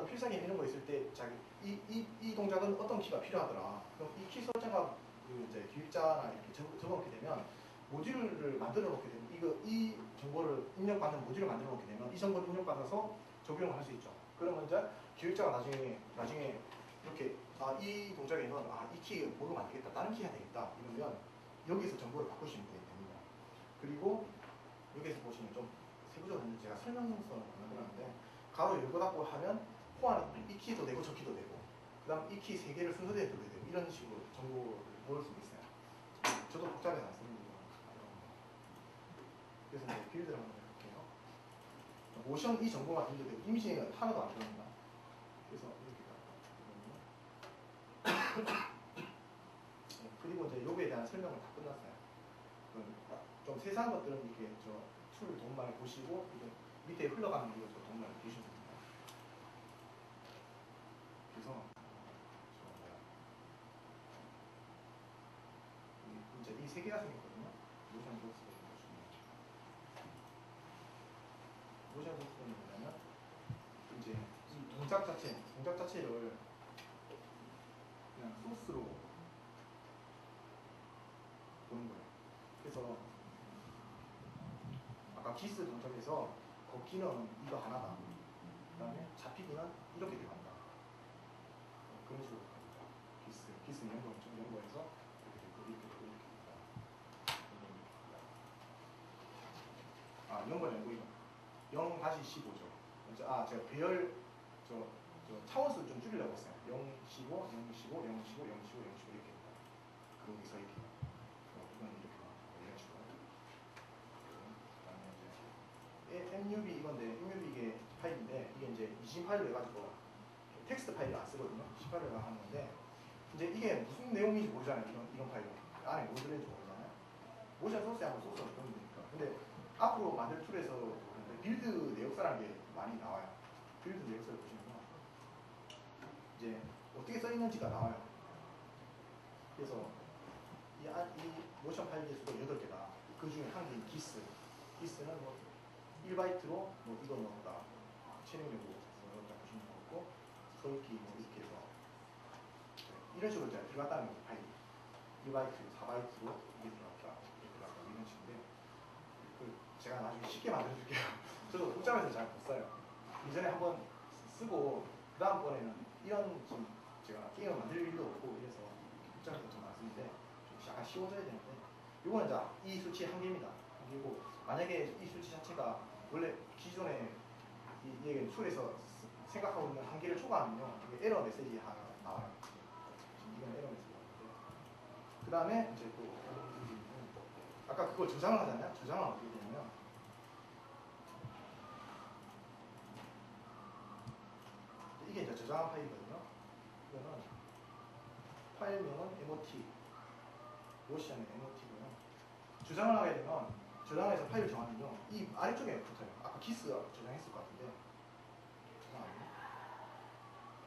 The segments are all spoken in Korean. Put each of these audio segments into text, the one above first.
어떤 필살기 이런 거 있을 때 자기 이 동작은 어떤 키가 필요하더라. 그럼 이 키 설정과 이제 기획자나 이렇게 적어놓게 되면 모듈을 만들어 놓게 되면 이 정보를 입력받는 모듈을 만들어 놓게 되면 이 정보를 입력받아서 적용을 할 수 있죠. 그러면 이제 기획자가 나중에 이렇게 이 동작에는 이 키 모르면 안 되겠다. 다른 키 해야 되겠다. 이러면 여기서 정보를 바꾸시면 됩니다. 그리고 여기서 보시면 좀 세부적으로 제가 설명서를 만들었는데 가로 열고 닫고 하면 호환 이 키도 되고 저 키도 되고 그 다음 이 키 3개를 순서대로 돌려야 되고 이런 식으로 정보를 모을 수 있어요. 저도 복잡해서 안 씁니다. 그래서 이제 빌드를 한번 해볼게요. 모션 이 정보가 빌드되고 이미지는 하나도 안 들어옵니다. 그래서 이렇게 그리고 이제 요거에 대한 설명을 다 끝났어요. 좀 세세한 것들은 이렇게 툴 도움만을 보시고 이게 밑에 흘러가는 거 도움만을 보시면 됩니다. 그래서 이제 이 3개가 생겼거든요. 모션 소스를 보시면 모션 소스는 뭐냐면 이제 이 동작 자체를 그냥 소스로 보는 거예요. 그래서 아까 기스 동작에서 걷기는 이거 하나다. 그 다음에 잡히기는 이렇게 들어간다. 그런 식으로 갑니다. 기스 연구해서 이렇게 되고 이렇게 되고 이렇게 됩니다. 연관 연구이죠. 0-15죠. 제가 배열 차원수 좀 줄이려고 했어요. 0, 15, 0, 15, 0, 15, 0, 15, 0, 15 이렇게 됩니다. 거기서 이렇게 이건 이렇게 이런 식으로. 그다음에 이제 MUB 이건데 MUB 이게 파일인데 이게 이제 이진 파일로 해가지고 텍스트 파일을 안 쓰거든요. C 파일을 하는 건데 이제 이게 무슨 내용인지 모르잖아요. 이런 파일은 안에 뭐 들어있는지 모르잖아요. 모션 소스에 한번 소스를 넣으면 되니까. 근데 앞으로 만들 툴에서 빌드 내역사라는 게 많이 나와요. 빌드 내역사를 보시면요. 이제 어떻게 써있는지가 나와요. 그래서 이 모션 파일 개수가 8개다. 그 중에 한 개인 기스. 기스는 뭐 1바이트로 뭐 이거 넣었다. 체력력으로 넣었다 보시면 되고, 서울기 뭐 이렇게 해서 이런 식으로 이제 들어갔다는 거죠. 파일이. 1바이트, 4바이트로 이게 들어갔다. 이게 들어갔다. 이런 식인데, 제가 나중에 쉽게 만들어줄게요. 저도 복잡해서 잘 못 써요. 이전에 한번 쓰고, 그 다음번에는 이런 제가 게임을 만들 일도 없고, 이래서 복잡해서 좀 안 쓰는데, 좀 약간 쉬워져야 되는데, 이거는 이제 이 수치 한계입니다. 그리고 만약에 이 수치 자체가 원래 기존에 이 툴에서 생각하고 있는 한계를 초과하면요, 이게 에러 메시지 하나 나와요. 이건 에러 메시지가 나오는데, 그 다음에 이제 또 아까 그걸 저장을 하잖아요. 저장을 어떻게 되냐면 이게 이제 저장한 파일이거든요. 이거는 파일명은 MOT 모션의 MOT고요. 저장을 하게 되면 저장해서 파일을 정하면요, 이 아래쪽에 붙어요. 아까 기스가 저장했을 것 같은데 저장 안 돼요.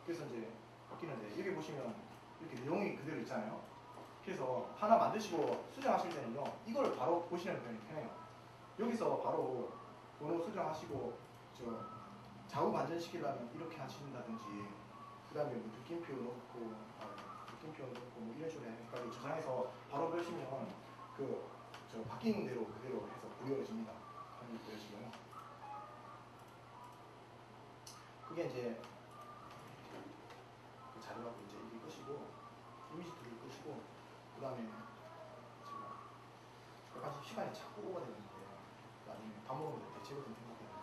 그래서 이제 바뀌는데 여기 보시면 이렇게 내용이 그대로 있잖아요. 그래서 하나 만드시고 수정하실 때는요, 이걸 바로 보시는 편이 편해요. 여기서 바로 번호 수정하시고 좌우 반전시키려면 이렇게 하신다든지, 그 다음에 뭐 느낌표 넣고 뭐 이런 식으로 해서 저장해서 바로 보시면 바뀌는 대로 그대로 해서 보여집니다. 화면이 보여지고요. 그게 이제 그 자료하고 이제 이게 끄시고 이미지 툴을 끄시고, 그 다음에 제가 약간 시간이 자꾸 오버되는데 나중에 밥 먹으면 대체로 좀 생각해야겠어요.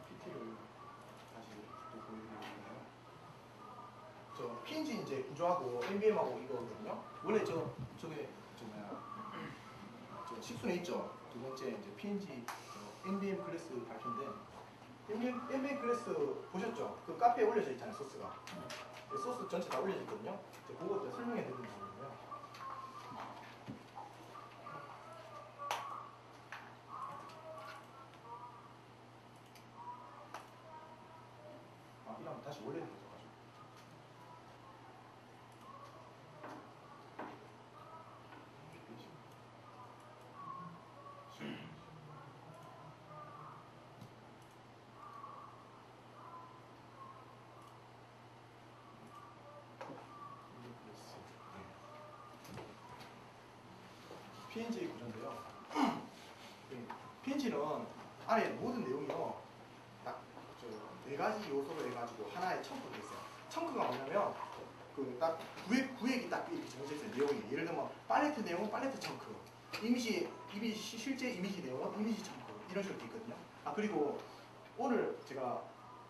PT를 다시 또 보여드리고요. 저 PNG 이제 구조하고 NVM하고 이거거든요. 원래 저게 식순에 있죠. 두 번째 이제 PNG NVM 클래스 발표인데, NVM 클래스 보셨죠? 그 카페에 올려져 있잖아요, 소스가. 소스 전체 다 올려져 있거든요. 그것도 설명해 드리는 부분이고요. 이러면 다시 원래대로 가죠. PNG 구조인데요. PNG는 안에 모든 내용이요. 딱 네 가지 요소로 해가지고 하나의 청크가 있어요. 청크가 뭐냐면 그 딱 구획이 딱 이렇게 정해져 있어요. 내용이. 예를 들면 팔레트 내용은 팔레트 청크, 실제 이미지 내용은 이미지 청크 이런 식으로 돼 있거든요. 아 그리고 오늘 제가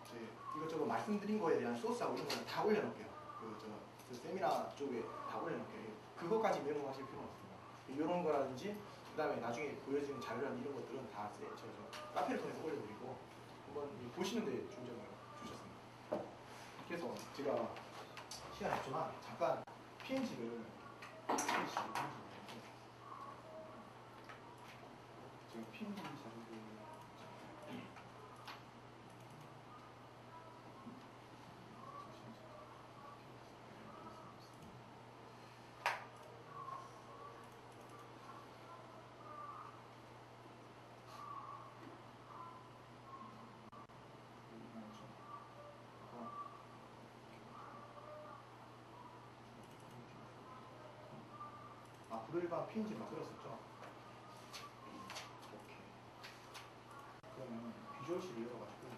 이제 이것저것 말씀드린 거에 대한 소스하고 이런 거는 다 올려놓을게요. 그 세미나 쪽에 다 올려놓을게요. 그것까지 메모하실 필요는 없습니다. 이런 거라든지 그 다음에 나중에 보여지는 자료라는 이런 것들은 다 저 카페를 통해서 올려드리고 한번 보시는 데 중점을 주셨습니다. 그래서 제가 시간이 없지만 잠깐 PNG를 제가 PNG 자료를 불일반 PNG 만들었었죠. 오케이. 그러면 비주얼실을 열어가지고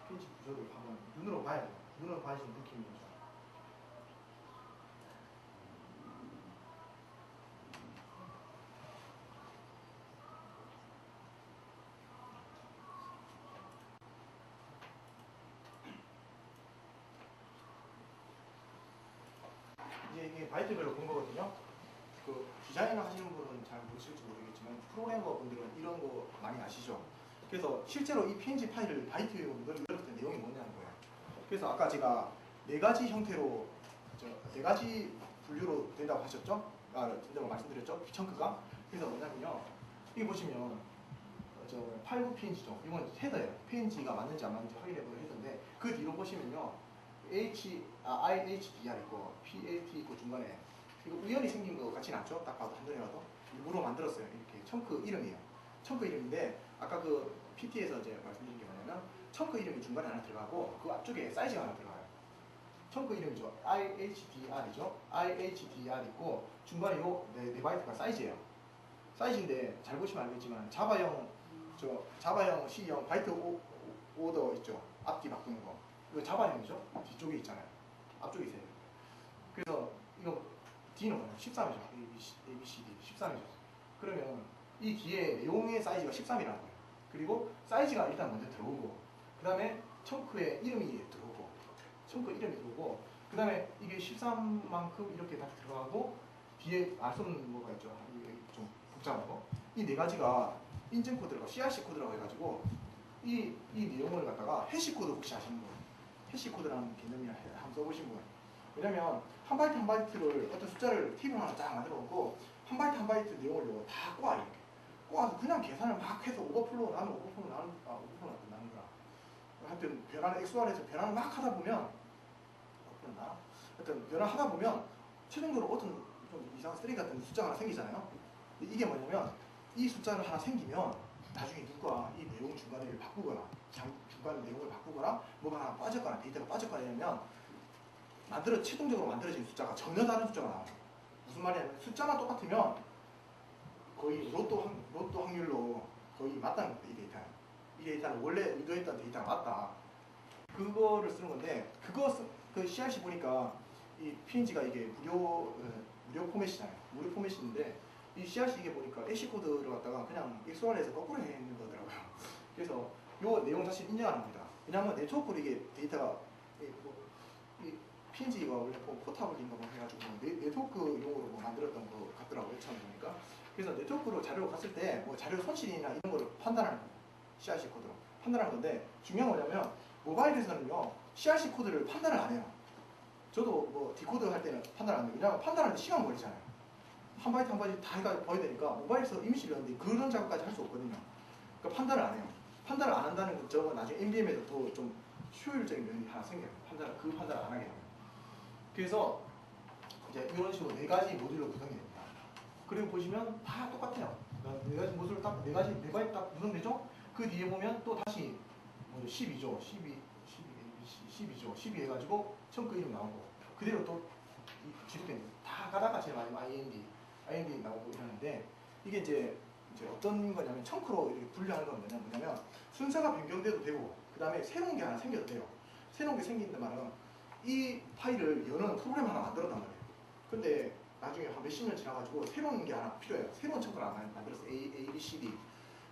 PNG 구조를 한번 눈으로 봐야 돼요. 눈으로 봐야지 느낌이 오죠. 이제 이게 바이트별로 본 거거든요. 그 디자인을 하시는 분은 잘 모르실지 모르겠지만 프로그래머 분들은 이런 거 많이 아시죠? 그래서 실제로 이 PNG 파일을 바이트별로 열었을 때 내용이 뭐냐는 거예요. 그래서 아까 제가 네 가지 형태로 네 가지 분류로 된다고 하셨죠? 된다고 말씀드렸죠? 청크가. 그래서 뭐냐면요. 여기 보시면 저 89 PNG죠. 이건 헤더예요. PNG가 맞는지 안 맞는지 확인해보는 헤더인데 그 뒤로 보시면요. IHDR 있고 PAT 있고 중간에 이거 우연히 생긴 거 같진 않죠? 딱 봐도 한눈에라도 일부러 만들었어요. 이렇게 청크 이름이에요. 청크 이름인데 아까 그 PT에서 이제 말씀드린 게 뭐냐면 청크 이름이 중간에 하나 들어가고 그 앞쪽에 사이즈가 하나 들어가요. 청크 이름이죠. IHDR이죠. IHDR 있고 중간에 요 네 바이트가 사이즈예요. 사이즈인데 잘 보시면 알겠지만 자바형 C형 바이트 오더 있죠. 앞뒤 바꾸는 거. 이거 자바형이죠. 뒤쪽에 있잖아요. 앞쪽에 있어요. 그래서 이거 D는 뭐냐? 13이죠. ABCD 13이죠. 그러면 이 뒤에 내용의 사이즈가 13이라는 거예요. 그리고 사이즈가 일단 먼저 들어오고 그 다음에 청크의 이름이 들어오고 청크 이름이 들어오고 그 다음에 이게 13만큼 이렇게 다 들어가고 뒤에 알 수 없는 뭐가 있죠. 좀 복잡한 거. 이 네 가지가 인증 코드라고 CRC 코드라고 해가지고 이 내용을 갖다가 해시 코드 혹시 아시는 분? 해시 코드라는 개념이나 한번 써보신 분. 왜냐면 한 바이트 한 바이트를 어떤 숫자를 테이블 하나 쫙 만들어 놓고 한 바이트 한 바이트 내용을 다 꼬아 이렇게 꼬아서 그냥 계산을 막 해서 오버플로우 나는 오버플로우 나는구나. 하여튼 변화는 XOR에서 변화를 막 하다 보면 하여튼 변화하다 보면 최종적으로 어떤 좀 이상한 쓰레기 같은 숫자가 하나 생기잖아요. 근데 이게 뭐냐면 이 숫자를 하나 생기면 나중에 누가 이 내용 중간에 바꾸거나 중간 내용을 바꾸거나 뭐가 하나 빠졌거나 데이터가 빠졌거나 이러면 최종적으로 만들어진 숫자가 전혀 다른 숫자가 나와요. 무슨 말이냐면 숫자만 똑같으면 거의 로또 확률로 거의 맞다는 겁니다. 이 데이터는. 이 데이터는 원래 의도했던 데이터가 맞다. 그거를 쓰는 건데 그 CRC 보니까 이 PNG가 이게 무료 포맷이잖아요. 무료 포맷인데 이 CRC 이게 보니까 애쉬 코드를 갖다가 그냥 XOR에서 거꾸로 해 있는 거더라고요. 그래서 요 내용 자체를 인정하는 겁니다. 왜냐하면 네트워크로 이게 데이터가 이 PNG가 원래 포탑을인가 뭐 해가지고 네트워크용으로 뭐 만들었던 거 같더라고요. 처음 보니까. 그래서 네트워크로 자료를 갔을 때 뭐 자료 손실이나 이런 거를 판단하는 거예요. CRC 코드로 판단하는 건데 중요한 거냐면 모바일에서는요 CRC 코드를 판단을 안 해요. 저도 뭐 디코드 할 때는 판단 안 해요. 왜냐하면 판단하는데 시간 걸리잖아요. 한 바이트 한 바이트 다 봐야 되니까 모바일에서 이미지를 넣는데 그런 작업까지 할 수 없거든요. 그러니까 판단을 안 해요. 판단을 안 한다는 점은 나중에 NVM에도 또 좀 효율적인 면이 하나 생겨요. 그 판단을 안 하게 되면. 그래서 이제 이런 식으로 네 가지 모듈로 구성이 됩니다. 그리고 보시면 다 똑같아요. 네 가지 모듈 딱 네 바이트 딱 구성되죠? 그 뒤에 보면 또 다시 12죠. 12 해가지고 청크 이름 나오고 그대로 또 기록된 다 가다가 제일 마지막 IND 나오고 이러는데 이게 이제 어떤 거냐면 청크로 이렇게 분류하는 건 뭐냐면 순서가 변경돼도 되고 그 다음에 새로운 게 하나 생겨도 돼요. 새로운 게 생긴단 말은 이 파일을 여는 프로그램 하나 만들었단 말이에요. 근데 나중에 한 몇십 년 지나가지고 새로운 게 하나 필요해요. 새로운 청크를 하나 만들었어요. A, B, C, D.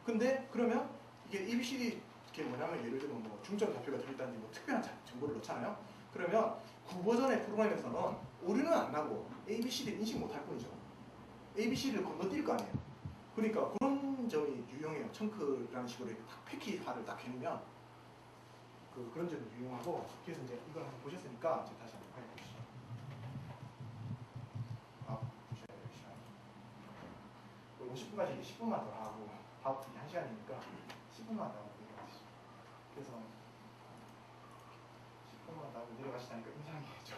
근데 그러면 이게 A, B, C, D 이게 뭐냐면 예를 들면 뭐 중점 좌표가 들어있다든지 뭐 특별한 정보를 넣잖아요. 그러면 구버전의 프로그램에서는 오류는 안 나고 A, B, C, D 인식 못할 뿐이죠. A, B, C, D를 건너뛸 거 아니에요. 그러니까 그런 점이 유용해요. 청크라는 식으로 딱 패키지화를 딱 해놓으면 그런 점이 유용하고. 그래서 이제 이걸 한번 보셨으니까 이제 다시 한번 해보시죠. 보셔야 돼요. 시간. 50분까지 10분만 더 하고 밥 1시간이니까 10분만 더 하고 내려가시죠. 그래서 10분만 더 하고 내려가시다니까 인상이 좀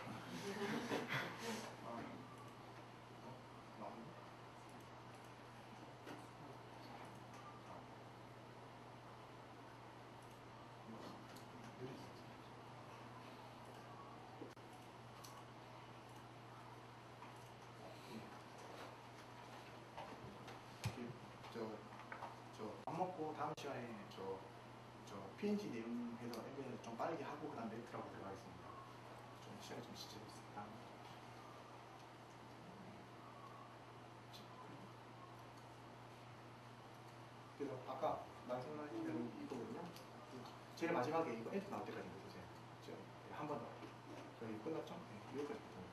밥 먹고 다음 시간에 저 PNG 내용에서 앱을 좀 빠르게 하고 그 다음 매트라고 들어가겠습니다. 좀 시간이 좀 지체됐습니다. 그래서 아까 말씀하신 대로 이거거든요. 제일 마지막에 이거 엔터 나올 때까지 보세요. 한 번 더. 저희 끝났죠? 네, 여기까지 보세요.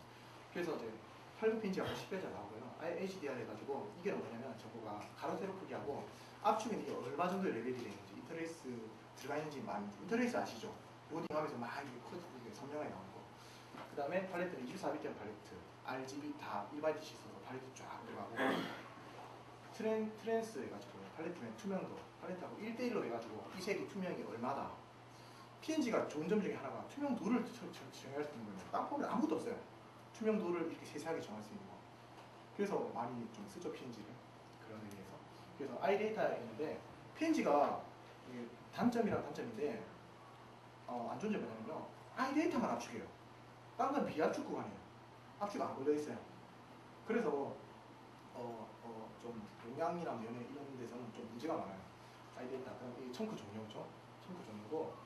그래서 이제 8급 PNG가 10배자 나오고요. HDR 해가지고 이게 뭐냐면 저거가 가로 세로 크기하고 압축이 이게 얼마 정도의 레벨이 되는지 인터레이스 들어가 있는지 인터레이스 아시죠? 로딩하면서 막 이렇게 코드 선명하게 나오는 거. 그 다음에 팔레트는 24비트형 팔레트, RGB 다 1바이트씩 써서 팔레트 쫙 들어가고 트랜스 해가지고 팔레트는 투명도, 팔레트하고 1대1로 해가지고 이 색이 투명이 얼마다. PNG가 좋은 점 중에 하나가 투명도를 정할 수 있는 거예요. 딱 보면 아무것도 없어요. 투명도를 이렇게 세세하게 정할 수 있는 거. 그래서 많이 좀 쓰죠, PNG를. 그런 의미에서. 그래서 iData에 있는데 PNG가 단점이랑 단점인데 안 좋은 점이 뭐냐면요. iData만 압축해요. 다른 건 비압축 구간이에요. 압축 안 걸려 있어요. 그래서 좀 용량이나 면에 이런 데서는 좀 문제가 많아요. iData. 그럼 이 청크 종류죠. 청크 종류고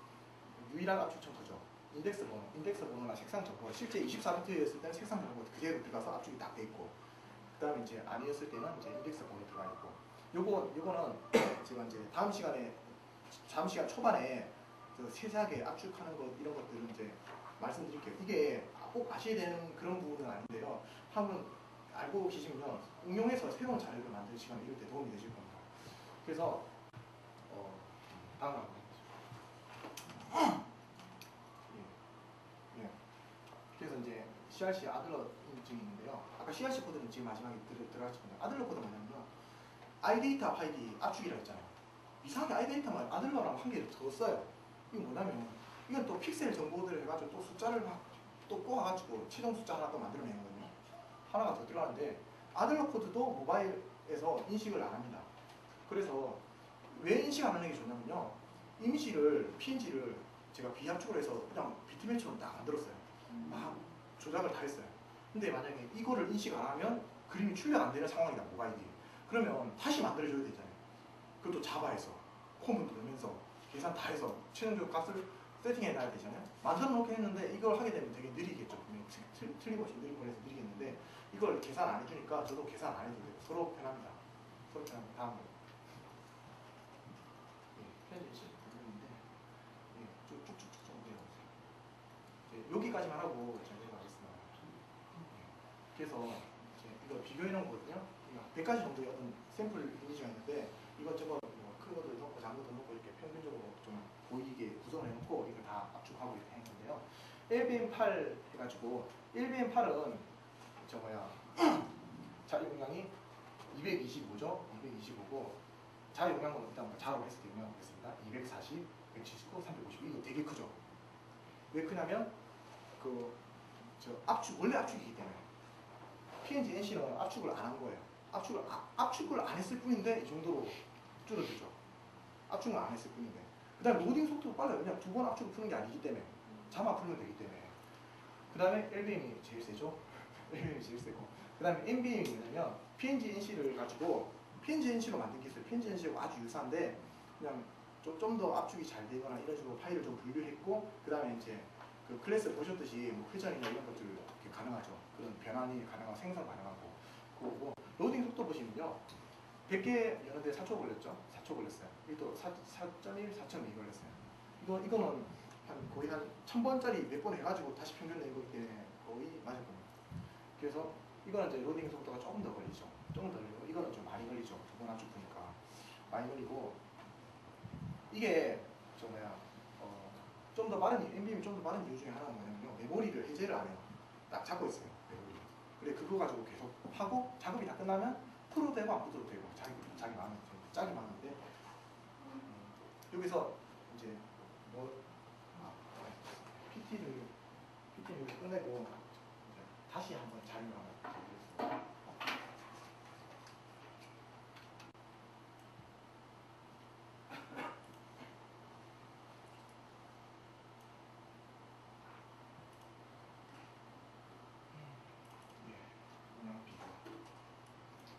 유일한 압축 청크죠. 인덱스 번호나 색상 정보가 실제 24비트였을 때는 색상 정보가 그대로 들어가서 압축이 딱 돼 있고, 그 다음에 이제 아니었을 때는 이제 인덱스 번호 들어가 있고, 요거는 제가 이제 다음 시간 초반에 그 세세하게 압축하는 것 이런 것들은 이제 말씀드릴게요. 이게 꼭 아셔야 되는 그런 부분은 아닌데요. 한번 알고 계시면 응용해서 새로운 자료를 만드시면 이럴 때 도움이 되실 겁니다. 그래서 다음 그래서 이제 CRC 아들러 인증이 있는데요. 아까 CRC 코드는 지금 마지막에 들어갔을 겁니다. 아들러 코드 뭐냐면요. iData 파일이 압축이라고 했잖아요. 이상하게 iData만 아들러랑 한 개를 더 써요. 이게 뭐냐면 이건 또 픽셀 정보들을 해가지고 또 숫자를 막 또 꼬아가지고 최종 숫자 하나 또 만들어내는 거거든요. 하나가 더 들어가는데 아들러 코드도 모바일에서 인식을 안 합니다. 그래서 왜 인식 안 하는 게 좋냐면요. 이미지를 PNG를 제가 비압축을 해서 그냥 비트매치로 딱 만들었어요. 막 조작을 다 했어요. 근데 만약에 이거를 인식 안 하면 그림이 출력 안 되는 상황이다, 모바일이. 그러면 다시 만들어줘야 되잖아요. 그것도 자바에서 콤을 누르면서 계산 다 해서 최종적으로 값을 세팅해 놔야 되잖아요. 만들어 놓게 했는데 이걸 하게 되면 되게 느리겠죠. 틀림없이 느리고 해서 느리겠는데 이걸 계산 안 해주니까 저도 계산 안 해도 돼요. 서로 편합니다. 서로 편합니다. 다음으로. 편집 부분인데 쭉쭉쭉쭉 내려오세요. 여기까지만 하고 진행하겠습니다. 그래서 이거 비교해 놓은 거거든요. 100가지 정도의 어떤 샘플 이미지가 있는데 이것저것 큰 것도 넣고 작은 것도 넣고 이렇게 평균적으로 좀 보이게 구성을 해놓고 이걸 다 압축하고 이렇게 했는데요. LBM8 해가지고 LBM8은 자용량이 225죠. 225고 자용량은 일단 자로 했을 때 용량 보겠습니다. 240, 179, 350 이거 되게 크죠. 왜 크냐면 원래 압축이기 때문에 PNG NC는 압축을 안 한 거예요. 압축을 안 했을 뿐인데 이 정도로 줄어들죠. 압축을 안 했을 뿐인데. 그 다음에 로딩 속도가 빨라요. 그냥 2번 압축을 푸는 게 아니기 때문에. 자만 풀면 되기 때문에. 그 다음에 LBM이 제일 세죠. LBM이 제일 세고. 그 다음에 NBM이 뭐냐면 PNG NC를 가지고 PNG-NC로 만든 게 있어요. PNG-NC하고 아주 유사한데 그냥 좀 더 압축이 잘 되거나 이런 식으로 파일을 좀 분류했고 그 다음에 이제 그 클래스 보셨듯이 뭐 회전이나 이런 것들 이렇게 가능하죠. 그런 변환이 가능하고 생성 가능하고 그리고 로딩 속도 보시면요. 100개 여는데 4초 걸렸죠? 4초 걸렸어요. 이것도 4.1, 4.2 걸렸어요. 이거는 거의 한 1000번짜리 몇 번 해가지고 다시 평균된 거기 때문에 거의 맞을 겁니다. 그래서 이거는 이제 로딩 속도가 조금 더 걸리죠. 조금 더 걸리고 이거는 좀 많이 걸리죠. 두 번 압축 보니까 많이 걸리고 이게 좀 더 빠른 NVMe 좀 더 빠른 이유 중에 하나는 뭐냐면요. 메모리를 해제를 안 해요. 딱 잡고 있어요. 메모리. 그래 그거 가지고 계속 하고 작업이 다 끝나면 풀어도 되고 안 풀어도 되고 자기 마음에 짝이 마음인데 여기서 이제 PT를 여기 끝내고 다시 한번 자료를 한번 드리겠습니다.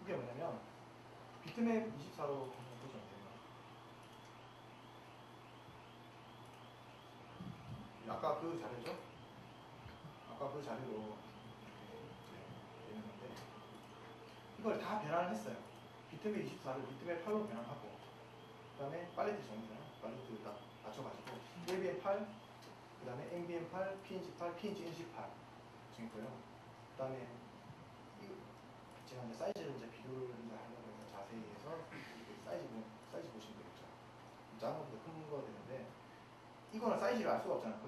이게 뭐냐면 비트맵 24로 한번 보시면 돼요. 아까 그 자료죠? 아까 그 자료로 되는 건데 이걸 다 변환을 했어요. 비트맵 24를 비트맵 8로 변환하고 그 다음에 팔레트 정리잖아요. 팔레트 딱 맞춰가지고 LBM8 그 다음에 NBM8, PNG8, PNG-NC8 정했고요. 그 다음에 제가 이제 사이즈를 이제 비교를 이제 하려고 해서 자세히 해서 사이즈 보시면 되겠죠. 작은 것보다 큰 거 되는데 이거는 사이즈를 알 수가 없잖아요.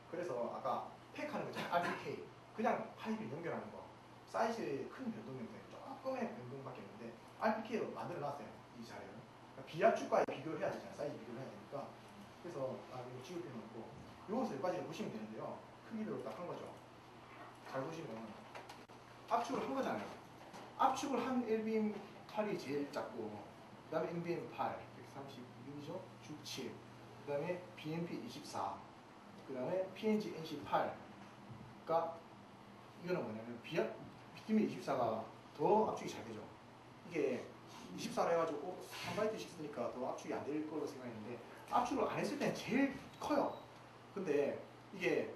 그래서 아까 팩하는 거잖아요. RPK 그냥 파일을 연결하는 거 사이즈의 큰 변동이 조금의 변동밖에 없는데 RPK로 만들어 놨어요. 이 자료를. 그러니까 비압축과의 비교를 해야 되잖아요. 사이즈 비교를 해야 되니까. 그래서 이거 지울 필요는 없고 요것을 여기까지 보시면 되는데요. 크기별로 딱 한 거죠. 잘 보시면 압축을 한 거잖아요. 압축을 한 LBM8이 제일 작고 그 다음에 NBM8 136이죠. 67 그 다음에 BMP24 그 다음에 PNG-NC8 그러니까 이거는 뭐냐면 비트맵 24가 더 압축이 잘 되죠. 이게 24로 해가지고 3바이트씩 쓰니까 더 압축이 안 될 걸로 생각했는데 압축을 안 했을 때는 제일 커요. 근데 이게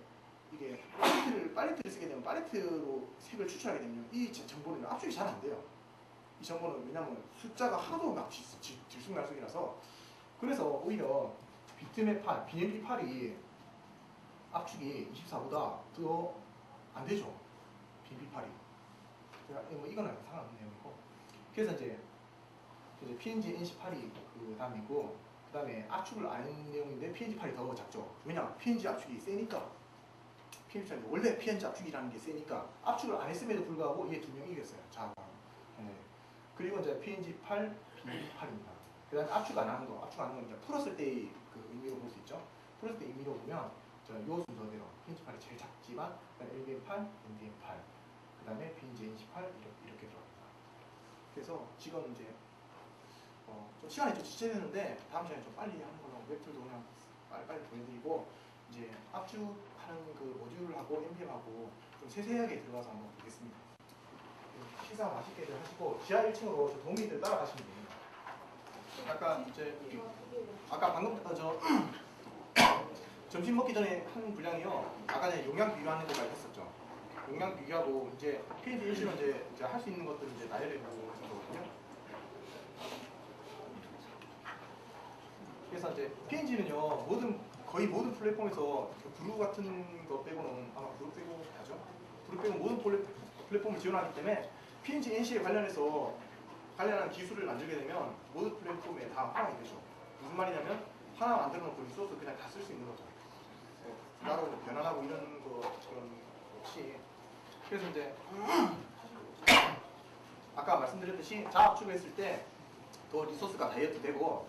팔레트를 쓰게 되면 팔레트로 색을 추출하게 되면 이 정보는 압축이 잘 안 돼요. 이 정보는 왜냐면 숫자가 하도 막 들쑥날쑥이라서 그래서 오히려 비트맵 8, BMP8이 압축이 24보다 더 안 되죠. BMP8이. 뭐 이거는 상관없는 내용이고. 그래서 이제 PNG-NC8이 그 다음이고 그 다음에 압축을 안 하는 내용인데 PNG8이 더 작죠. 왜냐? PNG 압축이 세니까. 원래 PNG 압축이라는 게 세니까 압축을 안 했음에도 불구하고 이게 두 명이 이겼어요. 자, 네. 그리고 이제 PNG8, BMP8입니다. 그 다음에 압축 안 하는 거 이제 풀었을 때의 그 의미로 볼 수 있죠. 풀었을 때 의미로 보면 요 순서대로 PNG8이 제일 작지만 LBM8, NBM8 그 다음에 PNG-NC8 이렇게 들어갑니다. 그래서 지금 이제 좀 시간이 좀 지체되는데 다음 시간에 좀 빨리 하는 걸로 웹툴도 그냥 빨리 보여드리고 이제 압축하는 그 모듈하고 NBM하고 좀 세세하게 들어가서 한번 보겠습니다. 식사 맛있게들 하시고 지하 1층으로 저 동미들 따라가시면 됩니다. 아까 방금 점심 먹기 전에 한 분량이요. 아까 전에 용량 비교하는 것까지 했었죠. 용량 비교하고 이제 PNG-NC로 이제 할 수 있는 것들 이제 나열해보고 하는 거거든요. 그래서 이제 PNG는요 거의 모든 플랫폼에서 브루 같은 거 빼고는 아마 브루 빼고 하죠. 브루 빼고 모든 플랫폼을 지원하기 때문에 PNG-NC에 관련한 기술을 만들게 되면 모든 플랫폼에 다 활용이 되죠. 무슨 말이냐면 하나 만들어 놓고 리소스 그냥 다 쓸 수 있는 거죠. 따로 변환하고 이런 거 그런 없이. 그래서 이제 아까 말씀드렸듯이 자압축을 했을 때 더 리소스가 다이어트 되고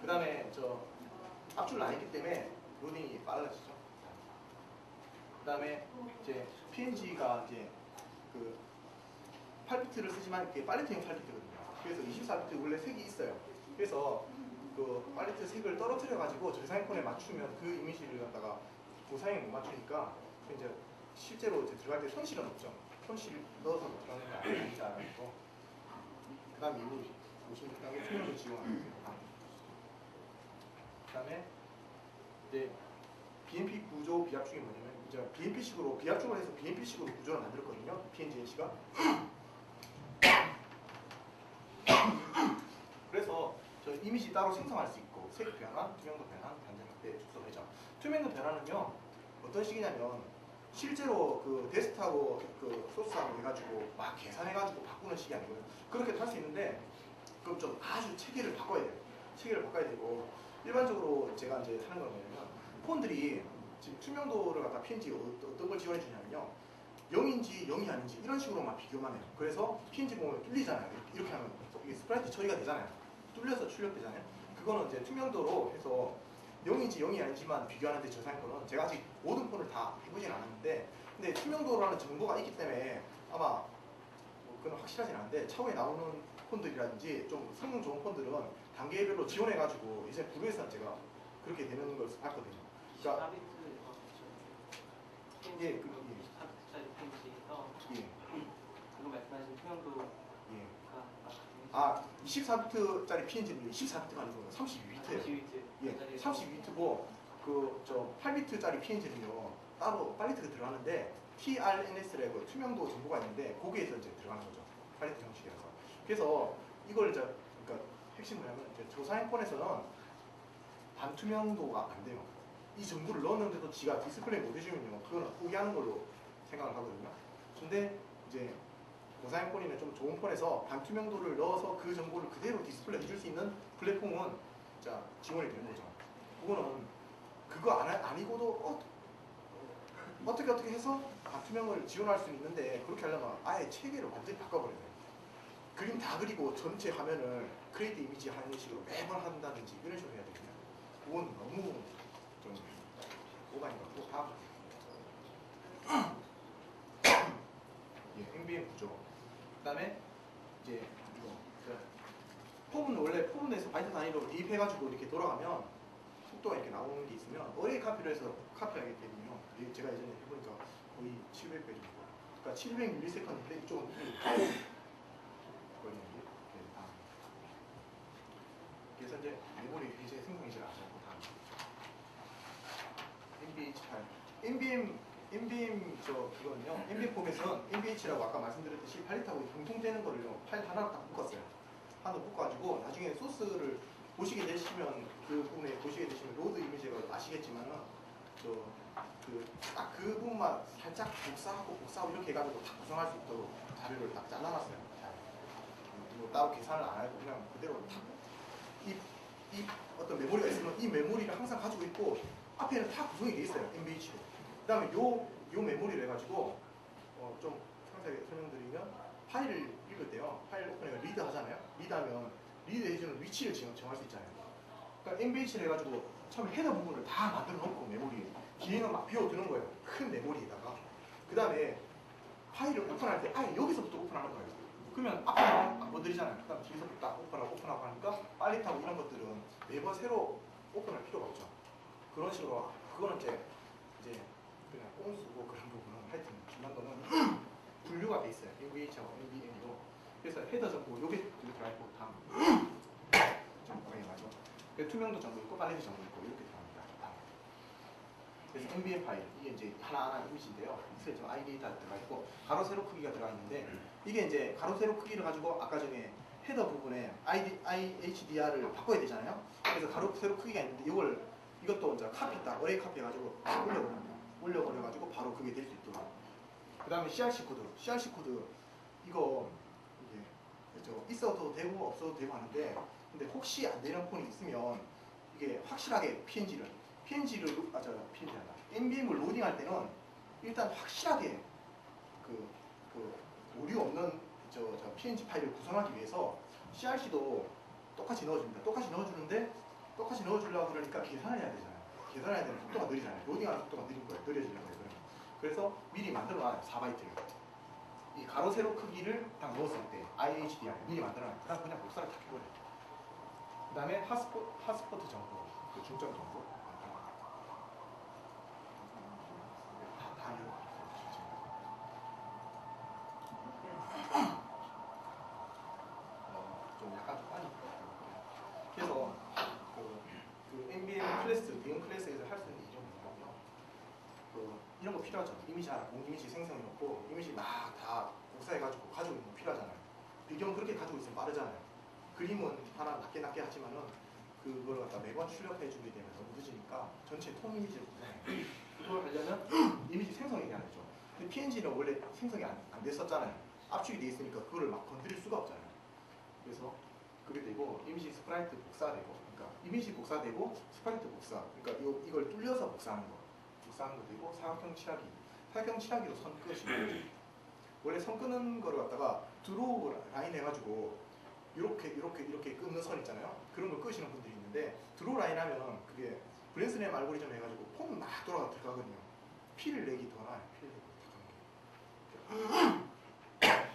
그 다음에 압축을 안 했기 때문에 로딩이 빨라지죠. 그 다음에 이제 PNG가 이제 그 8비트를 쓰지만 이게 팔레트형 8비트거든요. 그래서 24비트 원래 색이 있어요. 그래서 그 팔레트 색을 떨어뜨려 가지고 저장권에 맞추면 그 이미지를 갖다가 고사양에 못 맞추니까 이제 실제로 이제 들어갈 때 손실은 없죠. 손실 넣어서 들어가는 게 아니라고. 그 다음에 56단계 투명도 지원하는 거예요. 그다음에 이제 BMP 구조 비합축이 뭐냐면 이제 BMP식으로 비합축을 해서 BMP식으로 구조를 만들었거든요. PNGNC가. 그래서 저 이미지 따로 생성할 수 있고 색 변환, 투명도 변환, 단자 확대, 축소 회전. 투명도 변환은요 어떤 식이냐면 실제로 그 데스크하고 그 소스하고 해가지고 막 계산해가지고 바꾸는 식이 아니고요. 그렇게도 할 수 있는데 그럼 좀 아주 체계를 바꿔야 돼요. 체계를 바꿔야 되고 일반적으로 제가 이제 하는 건 뭐냐면 폰들이 지금 투명도를 갖다 PNG 어떤 걸 지원해 주냐면요 0인지 0이 아닌지 이런 식으로만 비교만 해요. 그래서 PNG 보면 뚫리잖아요. 이렇게 하면 이게 스프라이트 처리가 되잖아요. 뚫려서 출력되잖아요. 그거는 이제 투명도로 해서 0인지 0이 아닌지만 비교하는데 저 사용 거는 제가 아직 모든 폰을 다 해보진 않았는데 근데 투명도라는 정보가 있기 때문에 아마 뭐 그건 확실하진 않은데 차후에 나오는 폰들이라든지 좀 성능 좋은 폰들은 단계별로 지원해가지고 이제 브루에서는 제가 그렇게 되는 걸 봤거든요. 그러니까 예, 그 14비트짜리 페이지에서 예. 방금 말씀하신 투명도가 예. 아 24비트짜리 PNG는 24비트가 아니고 32비트예요. 32비트. 예, 32비트고 그 저 8비트짜리 PNG는요 따로 팔리트가 들어가는데 TRNS라고 투명도 정보가 있는데 거기에서 이제 들어가는 거죠. 팔리트 형식이라서. 그래서 이걸 이제 그러니까 핵심 뭐냐면 이제 저사양권에서는 반투명도가 안 돼요. 이 정보를 넣었는데도 지가 디스플레이 못 해주면요 그건 포기하는 걸로 생각을 하거든요. 근데 이제 고사양폰이나 좀 좋은 폰에서 반투명도를 넣어서 그 정보를 그대로 디스플레이 해줄 수 있는 플랫폼은 자 지원이 되는 거죠. 그거는 그거 아니고도 어떻게 해서 반투명을 지원할 수 있는데 그렇게 하려면 아예 체계를 완전히 바꿔버려야 돼요. 그림 다 그리고 전체 화면을 크레이트 이미지 하는 식으로 매번 한다든지 이런 식으로 해야 되거든요. 그건 너무 좀 오반인 것 같고 다음 예, NBM 구조. 그다음에 이제 이거 폼은 원래 폼에서 바이트 단위로 대입해가지고 이렇게 돌아가면 속도가 이렇게 나오는 게 있으면 어레이 카피로 해서 카피하게 되면요. 제가 예전에 해보니까 거의 700배 정도. 그러니까 700ms인데 이쪽은 걸리는 게 다. 그래서 이제 메모리 이제 생성이질 않고 다. NBH8. NBM 그거는요. NBM 폼에서는 NBH라고 아까 말씀드렸듯이 팔릿하고 공통되는 거를요. 파일 하나로 딱 묶었어요. 하나 묶어가지고 나중에 소스를 보시게 되시면 그 부분에 보시게 되시면 로드 이미지가 아시겠지만은 딱 그 부분만 살짝 복사하고 이렇게 해가지고 다 구성할 수 있도록 자료를 딱 잘라놨어요. 뭐 따로 계산을 안 하고 그냥 그대로 탁 이 어떤 메모리가 있으면 이 메모리를 항상 가지고 있고 앞에는 다 구성이 돼 있어요. NVH로. 그다음에 요 메모리를 해가지고 좀 상세하게 설명드리면 파일을 읽을 때요. 파일 오픈해서 리드 하잖아요. 리드하면 리드 해주는 위치를 정할 수 있잖아요. 그러니까 NVH를 해가지고 처음에 헤더 부분을 다 만들어 놓고 메모리에 뒤에는 막 비워두는 거예요. 큰 메모리에다가. 그 다음에 파일을 오픈할 때 아예 여기서부터 오픈하는 거예요. 그러면 앞에 안 건드리잖아요. 그 다음 뒤에서부터 딱 오픈하고 하니까 빨리 타고 이런 것들은 매번 새로 오픈할 필요가 없죠. 그런 식으로 그거는 이제 그냥 꼼수고 그런 부분은 하여튼 중요한 거는 분류가 돼 있어요. NVH하고 NVM으로. 그래서 헤더 정보 요게 들어가 있고 다음 정보가 맞죠. 투명도 정보 있고 팔리트 정보 있고 이렇게 들어갑니다. 그래서 NVM 파일 이게 이제 하나하나 이미지인데요. 좀 ID 다 들어가 있고 가로 세로 크기가 들어가 있는데 이게 이제 가로 세로 크기를 가지고 아까 전에 헤더 부분에 IHDR을 바꿔야 되잖아요. 그래서 가로 세로 크기가 있는데 이것도 이제 카피 딱 어레이 카피 해가지고 올려버려가지고 바로 그게 될 수 있도록. 그 다음에 CRC 코드 이거 이제 있어도 되고 없어도 되고 하는데 근데 혹시 안 되는 폰이 있으면 이게 확실하게 NVM을 로딩할 때는 일단 확실하게 그 오류 없는 PNG 파일을 구성하기 위해서 CRC도 똑같이 넣어줍니다. 똑같이 넣어주려고 그러니까 계산을 해야 되잖아요. 계산해야 되는 속도가 느리잖아요. 로딩하는 속도가 느린 거예요. 느려지는 거예요. 그래서 미리 만들어놔요. 4바이트를. 이 가로 세로 크기를 딱 넣었을 때 IHDR 미리 만들어놔요. 그냥 복사를 다 해버려요. 그 다음에 핫스포트 정보, 그 중점 정보. 다 좀 약간 좀 빨리 클래스, 대형 클래스에서 할 수 있는 이 정도거든요. 이런 거 필요하죠. 이미지 하나, 공 이미지 생성해놓고 이미지 막 다 복사해가지고 가지고 있는 거 필요하잖아요. 배경 그렇게 가지고 있으면 빠르잖아요. 그림은 하나 낮게 하지만은 그걸 갖다 매번 출력해주게 되면 너무 늦으니까 전체 통 이미지를 구성해요. 그걸 하려면 이미지 생성이 돼야 되죠. 근데 PNG는 원래 생성이 안 됐었잖아요. 압축이 돼 있으니까 그거를 막 건드릴 수가 없잖아요. 그래서 그게 되고 이미지 스프라이트 복사되고, 그러니까 이미지 복사되고 스프라이트 복사, 그러니까 이걸 뚫려서 복사하는 거 되고, 사각형 칠하기도 선 끄시고 원래 선 끄는 거를 갖다가 드로우 라인 해가지고 이렇게 끊는 선 있잖아요. 그런 걸 끄시는 분들이 있는데 드로우 라인 하면 그게 브랜스램 알고리즘 해가지고 폼 막 들어가거든요. 피를 내기 더 나아요. 피를 내기 더 가는 게.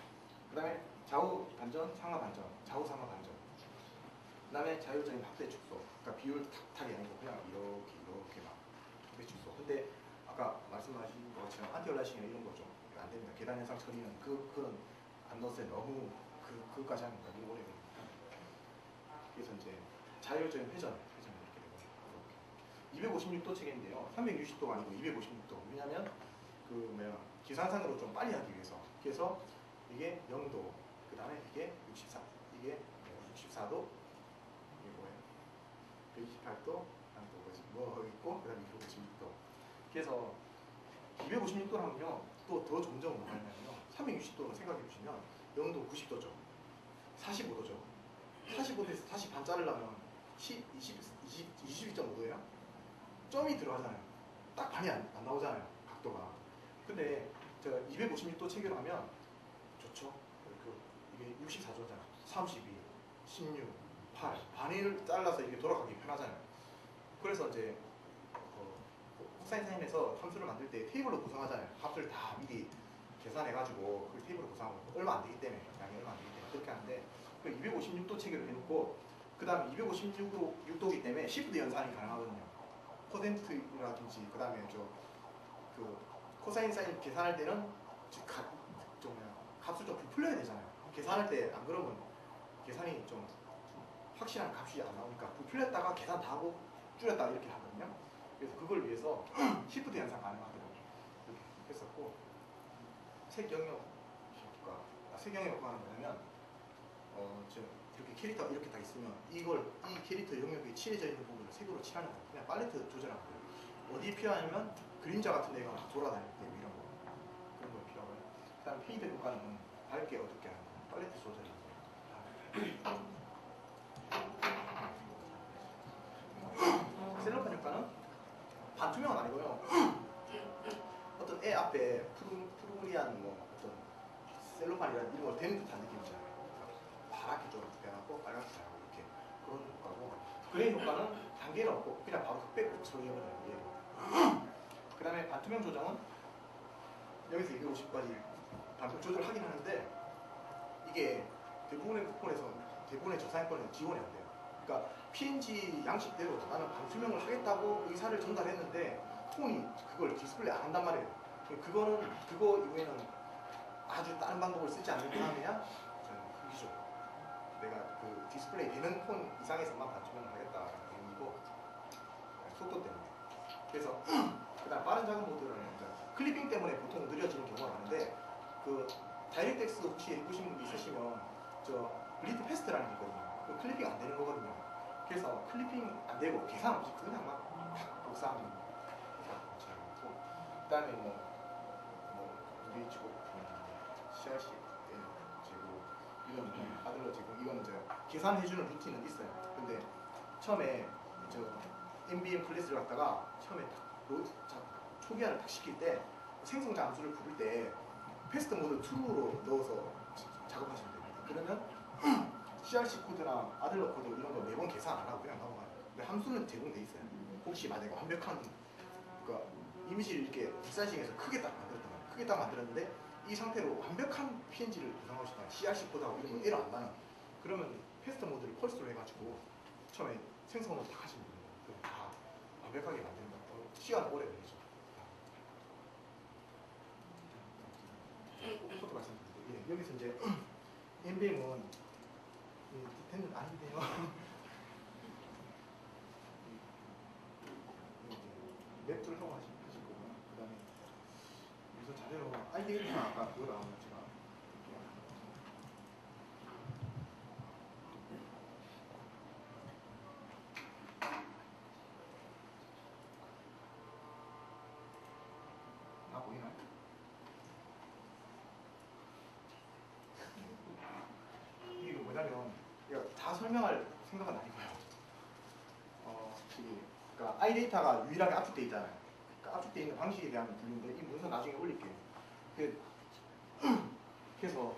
그 다음에 좌우 반전, 상하 반전, 좌우 상하 반전. 그 다음에 자율적인 확대 축소. 그러니까 비율 탁탁이 아니고 그냥 이렇게 막 확대 축소. 근데 아까 말씀하신 것처럼 안티얼라싱이나 이런 거 좀 안 됩니다. 계단 현상 처리는 그건 안 넣었어요. 너무 그까지 하면 너무 오래 걸립니다. 그래서 이제 자율적인 회전 이렇게 되고 256도 체계인데요. 360도가 아니고 256도. 왜냐면 기산상으로 좀 빨리 하기 위해서. 그래서 이게 0도, 그 다음에 이게 64, 이게 64도, 이게 뭐예요? 128도, 뭐 있고, 그 다음에 256도. 그래서 256도를 하면요, 또 더 점점 뭐가 있냐면요, 360도로 생각해 보시면 0도 90도죠. 45도죠. 45도에서 다시 반 자르려면 22.5도예요? 점이 들어가잖아요. 딱 반이 안 나오잖아요. 각도가. 근데 제가 256도 체계로 하면 좋죠. 이게 64도잖아요. 32, 16, 8 반을 잘라서 이게 돌아가기 편하잖아요. 그래서 이제 코사인 사인에서 함수를 만들 때 테이블로 구성하잖아요. 값을 다 미리 계산해가지고 그 테이블로 구성하고 얼마 안 되기 때문에 양이 얼마 안 되기 때문에 그렇게 하는데 256도 체계로 해놓고 그 다음에 256도이기 때문에 시프트 연산이 가능하거든요. 퍼센트라든지 그 다음에 코사인 사인 계산할 때는 값을 좀 부풀려야 되잖아요. 계산할 때 안 그러면 계산이 좀 확실한 값이 안 나오니까 부풀렸다가 계산 다 하고 줄였다 이렇게 하거든요. 그래서 그걸 위해서 시프트 연산 가능하더라고요. 이렇게 했었고 색영역 효과는 뭐냐면 이렇게 캐릭터가 이렇게 다 있으면 이 캐릭터 영역이 칠해져 있는 부분을 색으로 칠하는 거예요. 그냥 팔레트 조절하는 거예요. 어디에 필요하냐면 그림자 같은 데가 막 돌아다닐 때 이런 거 그런 거 필요하고요. 그 다음 페이드 효과는 밝게 어둡게 하는 거예요. 팔레트 조절하는 거예요. 셀로판 효과는 반투명은 아니고요. 어떤 애 앞에 푸르리한 어떤 셀로판이라는 이런 걸 대는 듯한 느낌이잖아요. 파랗게 좀 빼갖고 빨갛게 하고 이렇게 그런 효과고, 그레인 효과는 단계는 없고 그냥 바로 흑백으로 처리해버리는 거예요. 그 다음에 반투명 조정은 여기서 250까지 반투명 조절하긴 하는데 이게 대부분의 저사양권에서 지원이 안 돼요. 그러니까 PNG 양식대로 나는 반투명을 하겠다고 의사를 전달했는데 폰이 그걸 디스플레이 안 한단 말이에요. 그거 이후에는 아주 다른 방법을 쓰지 않는 다음에야 저는 흑이죠. 내가 그 디스플레이 되는 폰 이상에서만 반투명을 하겠다는 의미고 속도 때문에. 그래서 그다음 빠른 작업 모드는 클리핑 때문에 보통 느려지는 경우가 많은데 다이렉트X 혹시 해보신 분이 있으시면 블리트 패스트라는 게 있거든요. 그 클리핑 안 되는 거거든요. 그래서 클리핑 안 되고 계산 없이 그냥 막 복사하는 거. 그 다음에 UH고 CRC 제고 이건 아들러 제고 이거는 계산해주는 루틴은 있어요. 근데 처음에 NBM 클래스를 갖다가 처음에 초기화를 딱 시킬 때 생성자 함수를 부를 때 패스트 모드 true로 넣어서 작업하시면 됩니다. 그러면 CRC 코드나 아들러 코드 이런 거 매번 계산 안 하고 그냥 넘어가요. 근데 함수는 제공돼 있어요. 혹시 만약에 완벽한 이미지를 이렇게 빅사이징해서 크게 딱 만들었는데 이 상태로 완벽한 PNG를 구성하고 싶다. CRC 코드하고 이런 거 에러 안 나는. 그러면 패스트 모드를 펄스로 해가지고 처음에 생성을 다 하시면 됩니다. 그럼 다 완벽하게 만든다. 시간 오래 걸리죠. 그것도 말씀드리고 여기서 이제 NBM은 됐는 아닌데요. 맵들 하고 하실 거고요. 그 다음에 우선 자료로 아이디가 아까 그거 나오면 제가 다 보이나요? 이게 뭐냐면 이거 다 설명할 생각은 아니고요. 그러니까 아이데이터가 유일하게 압축돼 있잖아요. 그러니까 압축돼 있는 방식에 대한 분류인데 이 문서 나중에 올릴게요. 그래서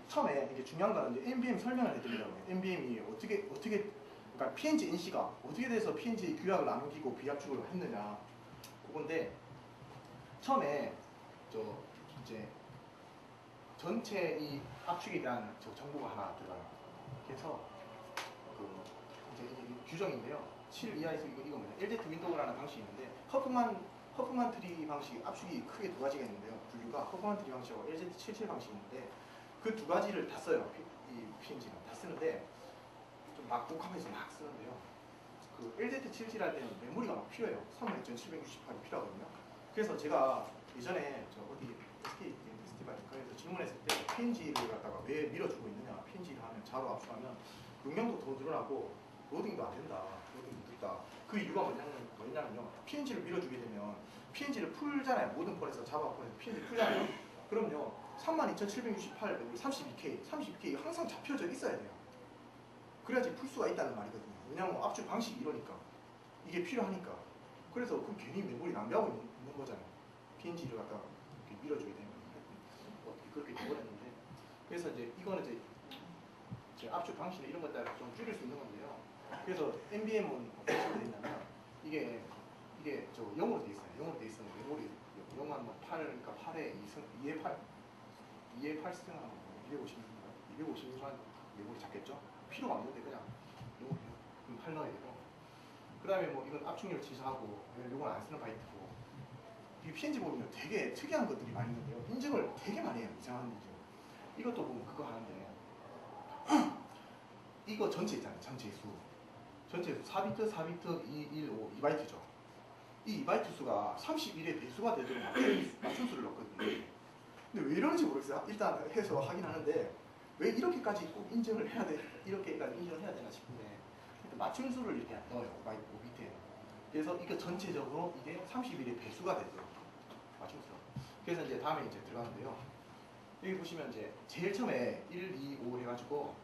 처음에 이게 중요한 거는 이제 NVM 설명을 해드리려고 해요. NVM이 어떻게 그러니까 PNG NC가 어떻게 돼서 PNG 규약을 남기고 비압축을 했느냐 그건데 처음에 이제 전체 이 압축에 대한 정보가 하나 들어가요. 그래서 이제 이게 규정인데요. 7 이하에서 이거 뭐냐 1Z 윈도우라는 방식이 있는데 허프만 트리 방식 압축이 크게 두 가지가 있는데요. 분류가 허프만 트리 방식하고 LZ77 방식이 있는데 그 두 가지를 다 써요. 이 PNG는 다 쓰는데 좀 막 복합해서 막 쓰는데요. 그 LZ77 할 때는 메모리가 막 필요해요. 32,768이 필요하거든요. 그래서 제가 예전에 어디 SK 페스티벌에서 질문했을 때 PNG를 갖다가 왜 밀어주고 있느냐, PNG를 하면 자로 압축하면 용량도 더 늘어나고 로딩도 안 된다, 로딩도 늦다. 그 이유가 뭐냐면요. PNG를 밀어주게 되면 PNG를 풀잖아요. 모든 폰에서 자바 폰에서 PNG 풀잖아요. 그럼요 32,768 32K 항상 잡혀져 있어야 돼요. 그래야지 풀 수가 있다는 말이거든요. 왜냐하면 압축 방식이 이러니까 이게 필요하니까. 그래서 그 괜히 메모리 낭비하고 있는 거잖아요. PNG를 갖다가 이렇게 밀어주게 되면 어떻게 그렇게 돼버렸는데 그래서 이제 이거는 이제 압축 방식이나 이런 것들 좀 줄일 수 있는 건데요. 그래서 NVM은 어떻게 되어 있냐면 이게 0으로 되어 있어요. 0으로 되어 있으면 메모리 0한 8, 그러니까 8에 2에 8 2에 8승하고 256만 메모리 잡겠죠? 필요가 없는데 그냥 요거 그럼 8 넣어야 되고 그 다음에 뭐 이건 압축률 취소하고 이건 안 쓰는 바이트고 이 PNG 보면 되게 특이한 것들이 많이 있는데요. 인증을 되게 많이 해요. 이상한 인증. 이것도 보면 그거 하는데 이거 전체 있잖아요. 전체 수 4비트, 4비트, 2, 1, 5, 2바이트죠. 이 2바이트 수가 31의 배수가 되도록 맞춤수를 넣거든요. 근데 왜 이러는지 모르겠어요. 일단 해서 하긴 하는데 왜 이렇게까지 꼭 인증을 해야 돼? 이렇게까지 인증을 해야 되나 싶은데 맞춤수를 이렇게 넣어요. 5비트에. 그래서 이거 전체적으로 이게 31의 배수가 되도록 맞춤수. 그래서 이제 다음에 이제 들어가는데요. 여기 보시면 이제 제일 처음에 1, 2, 5 해가지고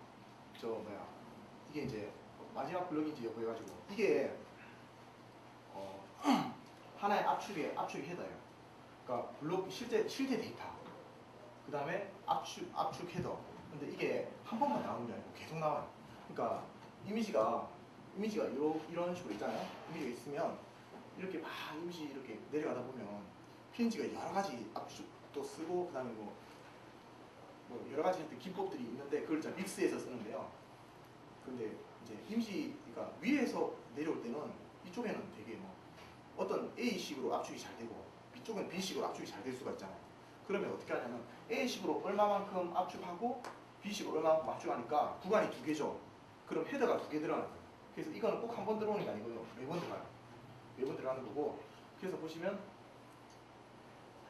이게 이제 마지막 블럭인지 여부 해가지고 이게 하나의 압축 헤더예요. 그러니까 블록 실제 데이터. 그 다음에 압축 헤더. 근데 이게 한 번만 나오는 게 아니고 계속 나와요. 그러니까 이미지가 이런 식으로 있잖아요. 이미지가 있으면 이렇게 막 이미지 이렇게 내려가다 보면 PNG가 여러 가지 압축도 쓰고 그 다음에 뭐 여러 가지 기법들이 있는데 그걸 이제 믹스해서 쓰는데요. 근데 이제 이미지 그러니까 위에서 내려올 때는 이쪽에는 되게 뭐 어떤 A식으로 압축이 잘 되고 B쪽은 B식으로 압축이 잘 될 수가 있잖아요. 그러면 어떻게 하냐면 A식으로 얼마만큼 압축하고 B식으로 얼마만큼 압축하니까 구간이 두 개죠. 그럼 헤더가 두 개 들어가는 거예요. 그래서 이거는 꼭 한 번 들어오는 게 아니고요. 매번 들어가요. 매번 들어가는 거고 그래서 보시면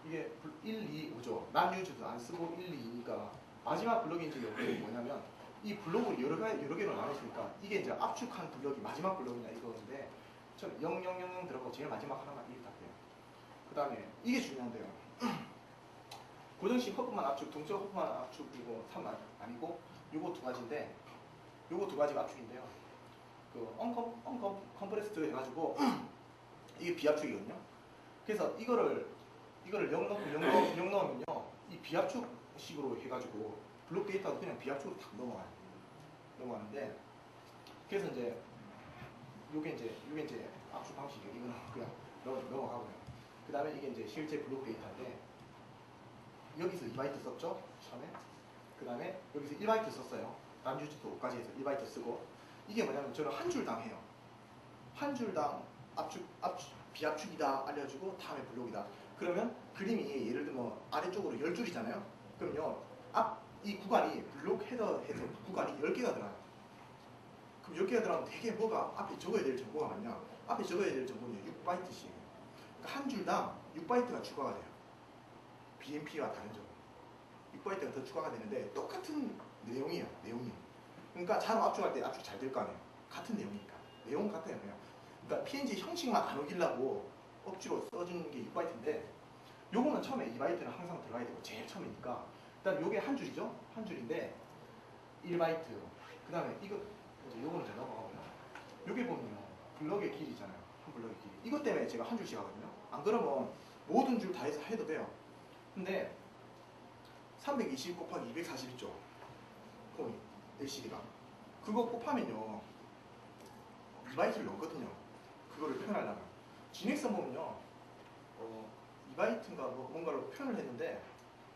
이게 1, 2, 5죠. 난 유즈도 안 쓰고 1, 2, 2니까 마지막 블럭인지 여부는 뭐냐면 이 블록을 여러 개로 나눴으니까 이게 이제 압축한 블럭이 마지막 블럭이냐 이거인데 전 0, 0, 0, 0 들어가고 제일 마지막 하나만 이렇게 딱 돼요. 그 다음에 이게 중요한데요. 고정식 허프만 압축, 동적 허프만 압축 이거 3 아니고 요거 두 가지인데 요거 두 가지가 압축인데요. 그 언컴프레스드 해가지고 이게 비압축이거든요. 그래서 이거를 0 넣고 0 넣으면요 이 비압축식으로 해가지고 블록 데이터도 그냥 비압축으로 탁 넘어가는데 그래서 이제 요게 이제 압축 방식이에요. 이거는 그냥 넘어가고요. 그 다음에 이게 이제 실제 블록 데이터인데 여기서 2바이트 썼죠 처음에. 그 다음에 여기서 1바이트 썼어요. 남주부터 5까지 해서 1바이트 쓰고 이게 뭐냐면 저는 한 줄당 해요. 한 줄당 비압축이다 알려주고 다음에 블록이다. 그러면 그림이 예를 들면 아래쪽으로 10줄이잖아요. 그럼요 이 구간이 블록 헤더 구간이 10개가 들어가요. 그럼 10개가 들어가면 되게 뭐가 앞에 적어야 될 정보가 많냐? 앞에 적어야 될 정보는 6바이트씩. 그러니까 한 줄당 6바이트가 추가가 돼요. BMP와 다른 점은 6바이트가 더 추가가 되는데 똑같은 내용이에요. 내용이. 그러니까 자로 압축할 때 압축 잘 될 거 아니에요. 같은 내용이니까. 내용은 같아요. 그냥. 그러니까 PNG 형식만 안 오기려고 억지로 써준 게 6바이트인데 요거는 처음에 2바이트는 항상 들어가야 되고 제일 처음이니까 일단 요게 한 줄이죠? 한 줄인데 1바이트 그 다음에 이거 이제 요거는 제가 넘어가고요. 요게 보면요 블럭의 길이잖아요. 한 블럭의 길이. 이것 때문에 제가 한 줄씩 하거든요. 안 그러면 모든 줄 다 해서 해도 돼요. 근데 320 곱하기 240있죠? 폼이 LCD가 그거 곱하면요 2바이트를 넣거든요. 그거를 표현하려면 진액선 보면요 2바이트인가 뭔가로 표현을 했는데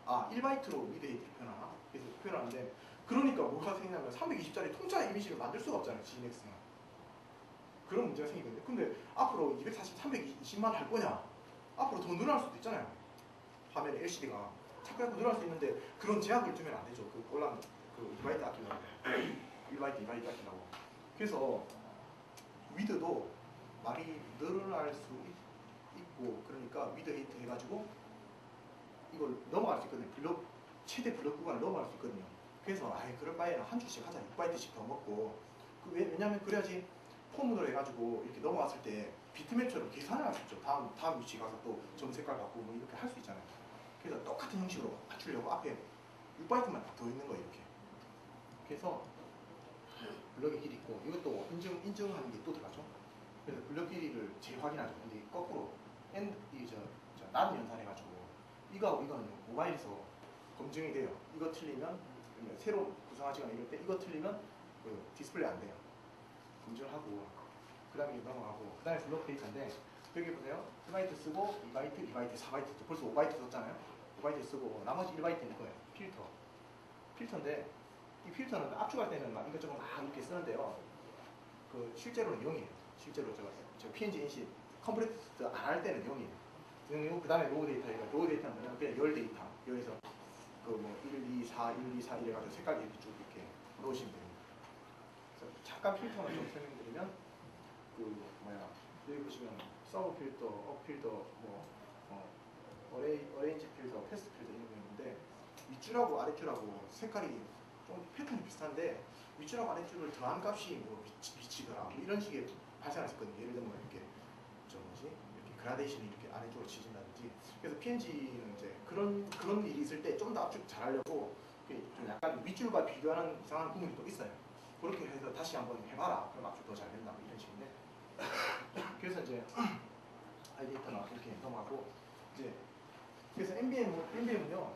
1바이트로 미드에이트를 표현하나? 그래서 표현하는데 그러니까 뭐가 생기냐면 320짜리 통짜 이미지를 만들 수가 없잖아요. GNX는 그런 문제가 생기거든요. 근데 앞으로 240, 320만 할 거냐? 앞으로 더 늘어날 수도 있잖아요. 화면에 LCD가 자꾸 늘어날 수 있는데 그런 제약을 두면 안 되죠. 그 꼴랑 그 2바이트 아끼려고 1바이트, 2바이트 아끼려고. 그래서 위드도 많이 늘어날 수 있고 그러니까 위드 에이트 해가지고 이걸 넘어갈 수 있거든요. 블록 최대 블록 구간을 넘어갈 수 있거든요. 그래서 그럴 바에는 한 줄씩 하자. 6바이트씩 더 먹고 왜냐면 그래야지 폼으로 해가지고 이렇게 넘어갔을 때 비트맵처럼 계산을 할 수 있죠. 다음 위치 가서 또 점 색깔 바꾸고 뭐 이렇게 할 수 있잖아요. 그래서 똑같은 형식으로 맞추려고 앞에 6바이트만 더 있는 거예요. 이렇게. 그래서 블럭의 길이 있고 이것도 인증하는 게 또 들어가죠. 그래서 블럭 길이를 재확인하죠. 근데 거꾸로 나는 연산해가지고 이거하고 이거는 모바일에서 검증이 돼요. 이거 틀리면 새로 구성하지거나 이럴 때 이거 틀리면 그 디스플레이 안 돼요. 검증을 하고 그 다음에 넘어가고 그 다음에 블록 데이터인데 여기 보세요. 1바이트 쓰고 2바이트, 2바이트, 4바이트 벌써 5바이트 썼잖아요. 5바이트 쓰고 나머지 1바이트인 거예요. 필터인데 이 필터는 압축할 때는 막 이것저것 막 이렇게 쓰는데요. 그 실제로는 0이에요. 실제로 저 PNG 인식 컴플리트 안 할 때는 0이에요. 그 다음에 로우 데이터가 로우 데이터는 뭐냐면 그냥 열 데이터. 여기서 그 뭐 1, 2, 4, 1, 2, 4 이래가지고 색깔이 이렇게 쭉 이렇게 넣으시면 됩니다. 그래서 잠깐 필터만 좀 설명드리면 여기 보시면 서브 필터, 업 필터, 어레인지 필터, 패스트 필터 이런 게 있는데 윗줄하고 아랫줄하고 색깔이 좀 패턴이 비슷한데 윗줄하고 아랫줄을 더한 값이 뭐 미치더라 뭐 이런 식의 발생할 수 있거든요. 예를 들면 이렇게 이렇게 그라데이션이 이렇게 아래쪽으로 치진다든지. 그래서 PNG는 이제 그런 일이 있을 때 좀 더 압축 잘하려고 좀 약간 윗줄과 비교하는 이상한 부분이 또 있어요. 그렇게 해서 다시 한번 해봐라. 그럼 압축 더 잘 된다. 뭐 이런 식인데. 그래서 이제 아이데이터나 이렇게 넘어가고 이제 그래서 NVM은요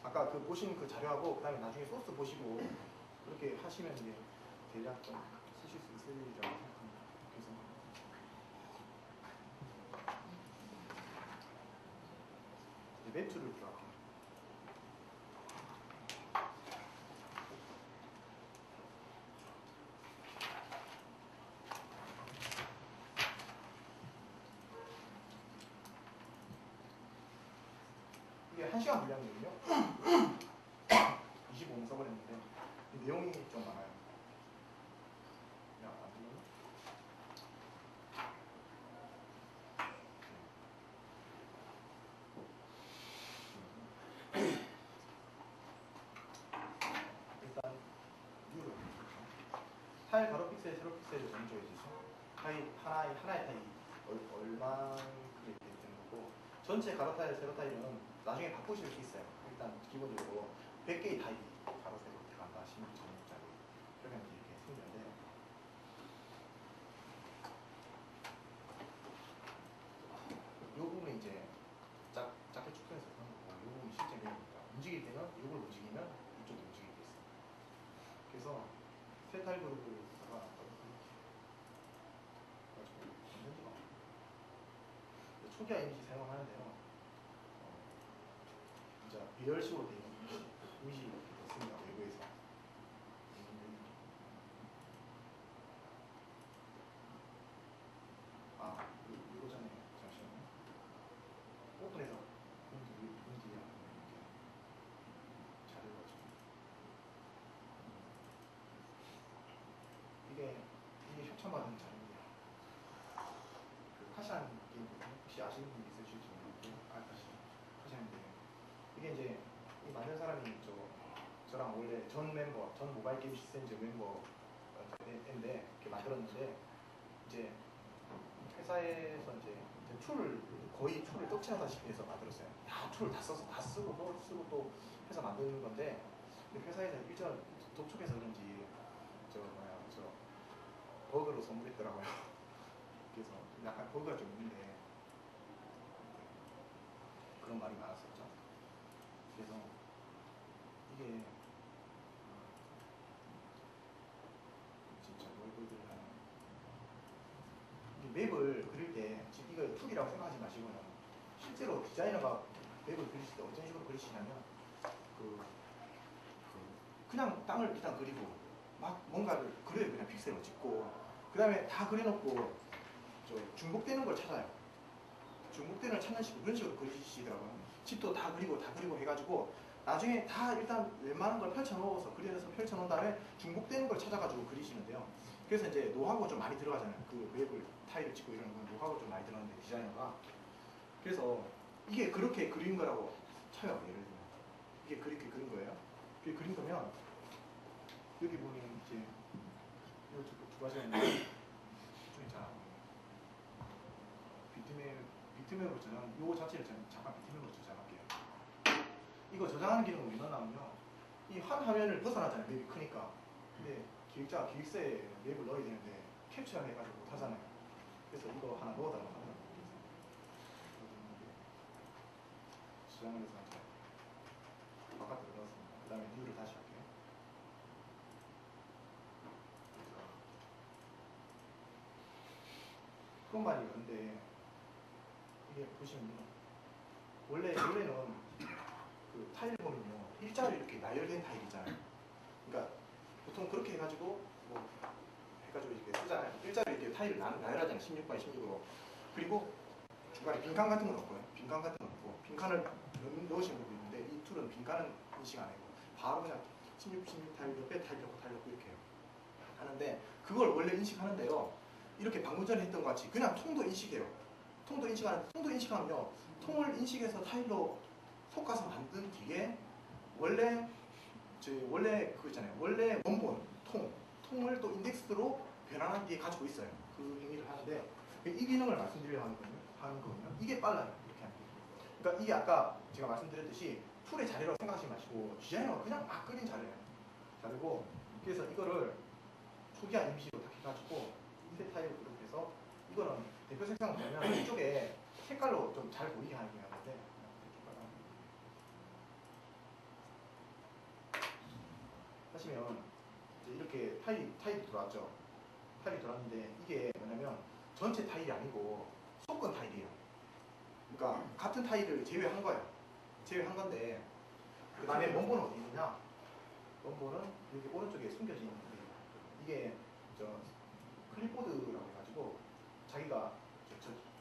아까 그 보신 그 자료하고 그다음에 나중에 소스 보시고 그렇게 하시면 이제 대략 좀 쓰실 수 있으리라고 생각합니다. 그래서 이제 맵2를 들어갈게요. 이게 1시간 분량이거든요. 25분 써버렸는데 내용이 좀 많아요. 안 들리나? 일단 뷰를 타일 가로 픽셀, 세로 픽셀을 정해져 있죠. 하나의 타일이 얼마큼 이렇게 되는 거고 전체 가로 타일, 세로 타일은 나중에 바꾸실 수 있어요. 일단 기본적으로 100개의 타입이 가로 세로 들어간다. 16.6짜리 그러면 이렇게 생기는데 이 부분은 이제 작게 축소해서 그런 거고 이 부분이 실제 내용입니다. 움직일 때는 이걸 움직이면 이쪽도 움직이게 있어요. 그래서 세 타일 그룹에다가 초기화 이미지 사용하는데요. 진짜 배열식으로 되어 있는 이미지 있습니다. 외부에서. 이거 전에 잠시만요. 오픈해서 문제야 이렇게 자료가 좀 이게 카시라는 게임 혹시 아시는 분 있으실지 모르겠는데 카시인데 이게 이제 이 만든 사람이 저랑 원래 전 모바일 게임 시스템즈 멤버인데 이렇게 만들었는데 이제 회사에서 이제 거의 툴을 떡칠하다시피 해서 만들었어요. 다 툴을 다 써서 다 쓰고 또 해서 만드는 건데 회사에서 일정 독촉해서 그런지 저 버그로 선물했더라고요. 그래서 약간 버그가 좀 있는데 그런 말이 많았었죠. 그래서 이게 진짜 뭘 보여드리려나. 이 맵을 그릴 때 지금 이거 툴이라고 생각하지 마시고요. 실제로 디자이너가 맵을 그리실 때 어떤 식으로 그리시냐면 그냥 땅을 일단 그리고 막 뭔가를 그려요. 그냥 픽셀로 찍고 그 다음에 다 그려놓고 중복되는 걸 찾아요. 중복되는 걸 찾는 식으로 그런 식으로 그리시더라고요. 집도 다 그리고 해가지고 나중에 다 일단 웬만한 걸 펼쳐놓아서 그려서 펼쳐놓은 다음에 중복되는 걸 찾아가지고 그리시는데요. 그래서 이제 노하우가 좀 많이 들어가잖아요. 그 웹을 타일을 찍고 이러는 건 노하우가 좀 많이 들어가는데 디자이너가. 그래서 이게 그렇게 그린 거라고 쳐요. 예를 들면 이게 그렇게 그린 거예요. 그게 그린 거면 여기 보면 이제 이 두 가지가 있는데 좀 있잖아. 비트맵으로 저장, 요 자체를 잠깐 비트맵으로 저장할게요. 이거 저장하는 기능은 왜 넣냐면요. 이 한 화면을 벗어나잖아요. 맵이 크니까. 근데 기획자가 기획서에 맵을 넣어야 되는데 캡처를 해가지고 못하잖아요. 그래서 이거 하나 넣어달라고 하더라고요. 저장을 해서 바깥으로 넣었습니다. 그 다음에 뉴를 다시 할게요. 그런 말이 있는데 이게 보시면요. 원래는 그 타일 보면요. 일자로 이렇게 나열된 타일이잖아요. 그러니까 보통 그렇게 해가지고 이렇게 쓰잖아요. 일자로 이렇게 타일을 나열하잖아요. 16x 16으로. 그리고 중간에 빈칸 같은 건 없고요. 빈칸 같은 건 없고 빈칸을 넣으시는 분도 있는데 이 툴은 빈칸은 인식 안 하고 바로 그냥 16, 16 타일 옆에 타일 넣고 이렇게 해요. 하는데 그걸 원래 인식하는데요. 이렇게 방금 전에 했던 것 같이 그냥 통도 인식해요. 통도 인식하면요. 통을 인식해서 타일로 섞어서 만든 뒤에 원래 그거 있잖아요. 원래 원본 통을 또 인덱스로 변환한 뒤에 가지고 있어요. 그 행위를 하는데 이 기능을 말씀드리려고 하는 거거든요. 이게 빨라요. 이렇게 하는 게. 그러니까 이게 아까 제가 말씀드렸듯이 툴의 자료라고 생각하지 마시고 디자이너가 그냥 막 그린 자료고 그래서 이거를 초기화 임시로 딱 해가지고 인쇄 타입으로 그룹해서 이거는 대표 색상을 보면 이쪽에 색깔로 좀 잘 보이게 하는 게 하는데 하시면 이제 이렇게 타입이 들어왔죠. 타입이 들어왔는데 이게 뭐냐면 전체 타일이 아니고 섞은 타일이에요. 그러니까 같은 타일을 제외한 거예요. 제외한 건데 그 다음에 원본은 어디 있느냐? 원본은 여기 오른쪽에 숨겨져 있는데 이게 클립보드라고 해가지고 자기가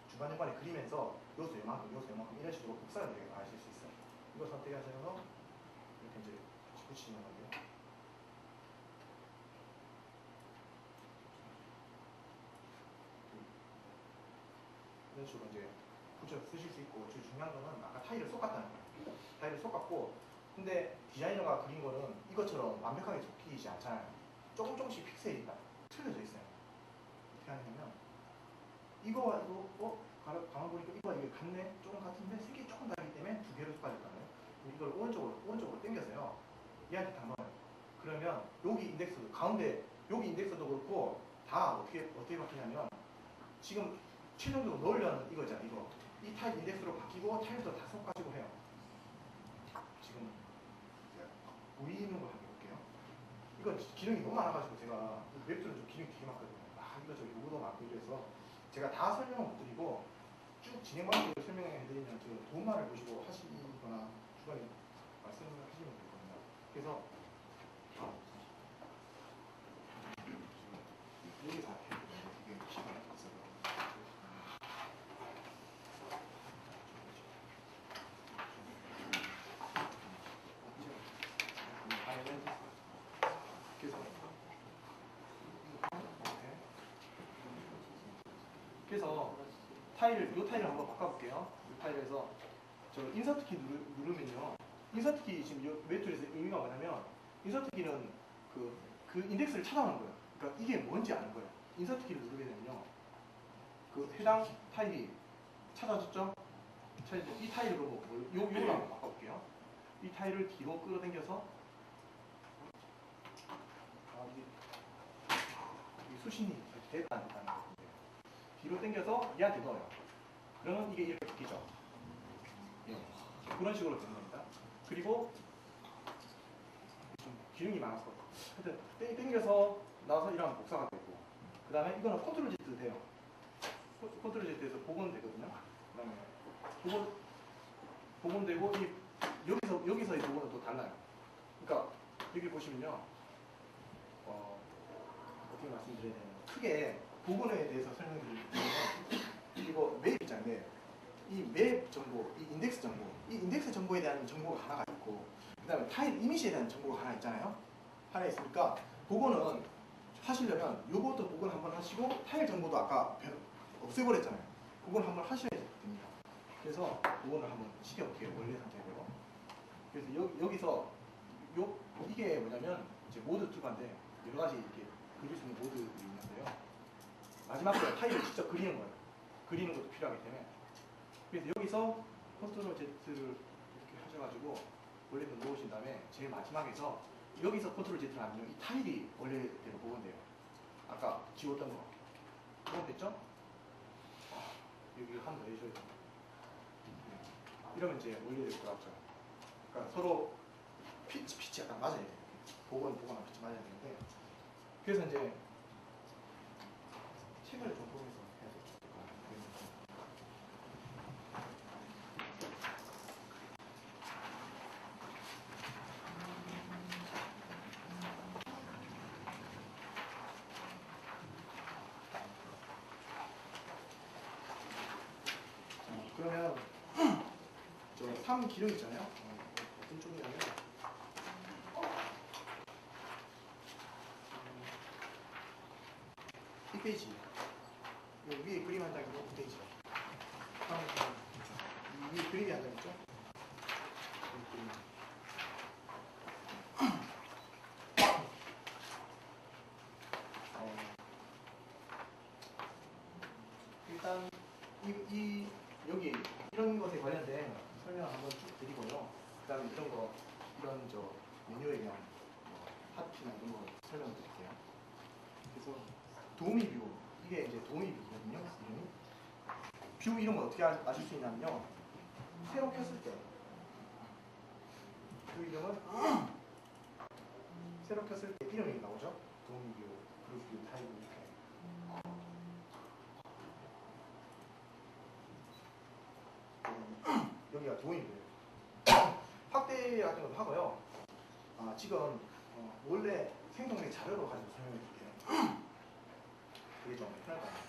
중간중간에 그리면서 요소 요만큼 이런 식으로 복사를 하실 수 있어요. 이거 선택하셔서 이렇게 이제 붙이시는 건데요. 이런 식으로 이제 붙여 쓰실 수 있고 제일 중요한 거는 아까 타일을 섞었다는 거예요. 타일을 섞었고 근데 디자이너가 그린 거는 이것처럼 완벽하게 섞이지 않잖아요. 조금씩 픽셀이 틀려져 있어요. 어떻게 하냐면 이거와 이거 가만 보니까 이거와 이게 같네? 조금 같은데 색이 조금 다르기 때문에 두 개로 섞어졌잖아요. 이걸 오른쪽으로 당겨서요. 얘한테 다 넣어요. 그러면 여기 인덱스도 가운데 여기 인덱스도 그렇고 다 어떻게 바뀌냐면 지금 최종적으로 넣으려는 이거잖아요. 이거 이 타입 인덱스로 바뀌고 타입도 다 섞어가지고 해요. 지금 보이는 거 한번 볼게요. 이건 기능이 너무 많아가지고 제가 웹툰은 좀 기능이 되게 많거든요. 이거저거 요구도 많고 이래서 제가 다 설명을 못 드리고 쭉 진행 방식을 설명해드리면 도움만을 보시고 하시거나 중간에 말씀을 하시면 될 겁니다. 그래서 여기서 해야 되거든요. 이게 시간이 있어서. 그래서 타일을 한번 바꿔볼게요. 이 타일에서 저 인서트 키 누르면요. 인서트 키 지금 웹툴에서 의미가 뭐냐면 인서트 키는 그 인덱스를 찾아오는 거예요. 그러니까 이게 뭔지 아는 거예요. 인서트 키를 누르게 되면요. 그 해당 타일이 찾아졌죠? 이 타일을 요걸 한번 바꿔볼게요. 이 타일을 뒤로 끌어당겨서 이 수신이 됐다는 거예요. 뒤로 당겨서 얘한테 넣어요. 그러면 이게 이렇게 바뀌죠. 예. 그런 식으로 되는 겁니다. 그리고 좀 기능이 많아서 하여튼 당겨서 나와서 이런 복사가 되고 그 다음에 이거는 컨트롤 Z 돼요. 컨트롤 Z에서 복원되거든요. 그 다음에 복원되고 여기서의 복원은 또 달라요. 그러니까 여기 보시면요. 어떻게 말씀드려야 되나 크게 복원에 대해서 설명드리면 이거 맵 있잖아요. 이 맵 정보, 이 인덱스 정보, 이 인덱스 정보에 대한 정보가 하나가 있고 그 다음에 타일 이미지에 대한 정보가 하나 있잖아요. 하나 있으니까 복원은 하시려면 요것도 복원 한번 하시고 타일 정보도 아까 없애버렸잖아요. 복원 한번 하셔야 됩니다. 그래서 복원을 한번 시켜볼게요. 원래 상태대로. 그래서 여기서 이게 뭐냐면 이제 모드 툴바인데 여러 가지 이렇게 그릴 수 있는 모드들이 있는데요. 마지막으로 타일을 직접 그리는 거예요. 그리는 것도 필요하기 때문에. 그래서 여기서 컨트롤 Z를 이렇게 하셔가지고 원래대로 놓으신 다음에 제일 마지막에서 여기서 컨트롤 Z를 하면 이 타일이 원래대로 복원돼요. 아까 지웠던 거. 복원됐죠? 여기 한 번 더 해줘야 돼요. 이러면 이제 원래대로 돌아왔죠. 그러니까 서로 pitch 약간 맞아야 돼요. 복원하고 pitch 맞아야 되는데 그래서 이제 책을 좀 보면서 해야 되죠. 그러면 저 3 기능 있잖아요. 어떤 쪽이냐면 이 페이지 여기 위에 그림 한 장 있고 이 페이지 이 위에 그림이 한 장 있죠. 일단 여기 이런 것에 관련된 설명 한번 쭉 드리고요. 그 다음에 이런 저 메뉴에 대한 하트나 이런 거 설명을 드릴게요. 그래서 도우미 뷰, 이게 이제 도우미 뷰거든요. 이름이. 뷰 이런 거 어떻게 아실 수 있냐면요. 새로 켰을 때 그 이름은 새로 켰을 때 이름이 나오죠. 도우미 뷰, 그룹 뷰, 타입 이렇게. 여기가 도입이에요. 확대 같은 것도 하고요. 지금 원래 생성된 자료로 가지고 설명해 드릴게요. 그게 좀 편할 것 같아요.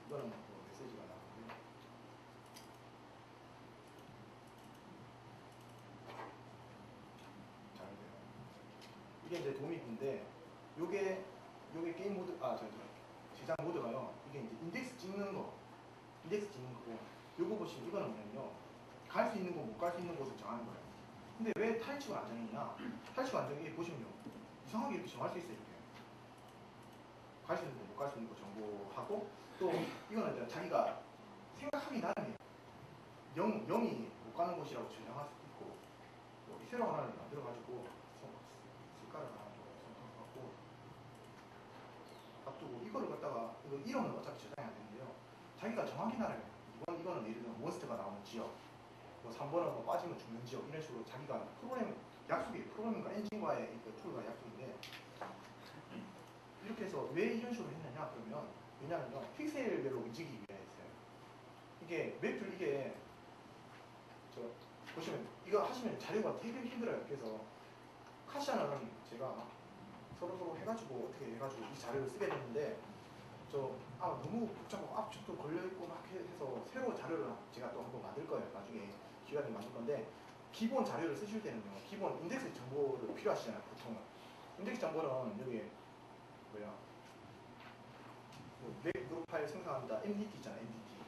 이거는 메시지가 나오는데 잘 돼요. 이게 이제 도입인데 요게 게임 모드 제작 모드가요. 이게 이제 인덱스 찍는 거고 요거 보시면 이거는 뭐냐면요. 갈 수 있는 곳, 못 갈 수 있는 곳을 정하는 거예요. 근데 왜 타일치가 안 정했냐? 타일치가 안 정해 보시면요. 이상하게 이렇게 정할 수 있어요. 이렇게. 갈 수 있는 곳, 못 갈 수 있는 곳 정보하고 또 이거는 이제 자기가 생각하기 나름이에요. 0이 못 가는 곳이라고 저장할 수도 있고 이 세로 하나를 만들어가지고 색깔을 하나 선택하고 놔두고 이거를 갖다가 이거 이름은 어차피 저장이 안 되는데요. 자기가 정확히 나름이에요. 이거는 예를 들면 몬스터가 나오는 지역, 뭐 3번은 뭐 빠지면 죽는 지역 이런 식으로 자기가 프로그램과 엔진과의 그 툴과 약속인데 이렇게 해서 왜 이런 식으로 했느냐 그러면 왜냐면요 픽셀별로 움직이기 위해 했어요. 이게 맵툴 이게 보시면 이거 하시면 자료가 되게 힘들어요. 그래서 카시아는 제가 서로 해가지고 어떻게 해가지고 이 자료를 쓰게 됐는데 너무 복잡하고 압축도 걸려있고 막 해서 새로 자료를 제가 또 한번 만들 거예요. 나중에 기회가 되면 만들 건데 기본 자료를 쓰실 때는요. 기본 인덱스 정보를 필요하시잖아요. 보통은. 인덱스 정보는 여기 맥 그룹 파일 생성합니다. MDT 있잖아요. MDT.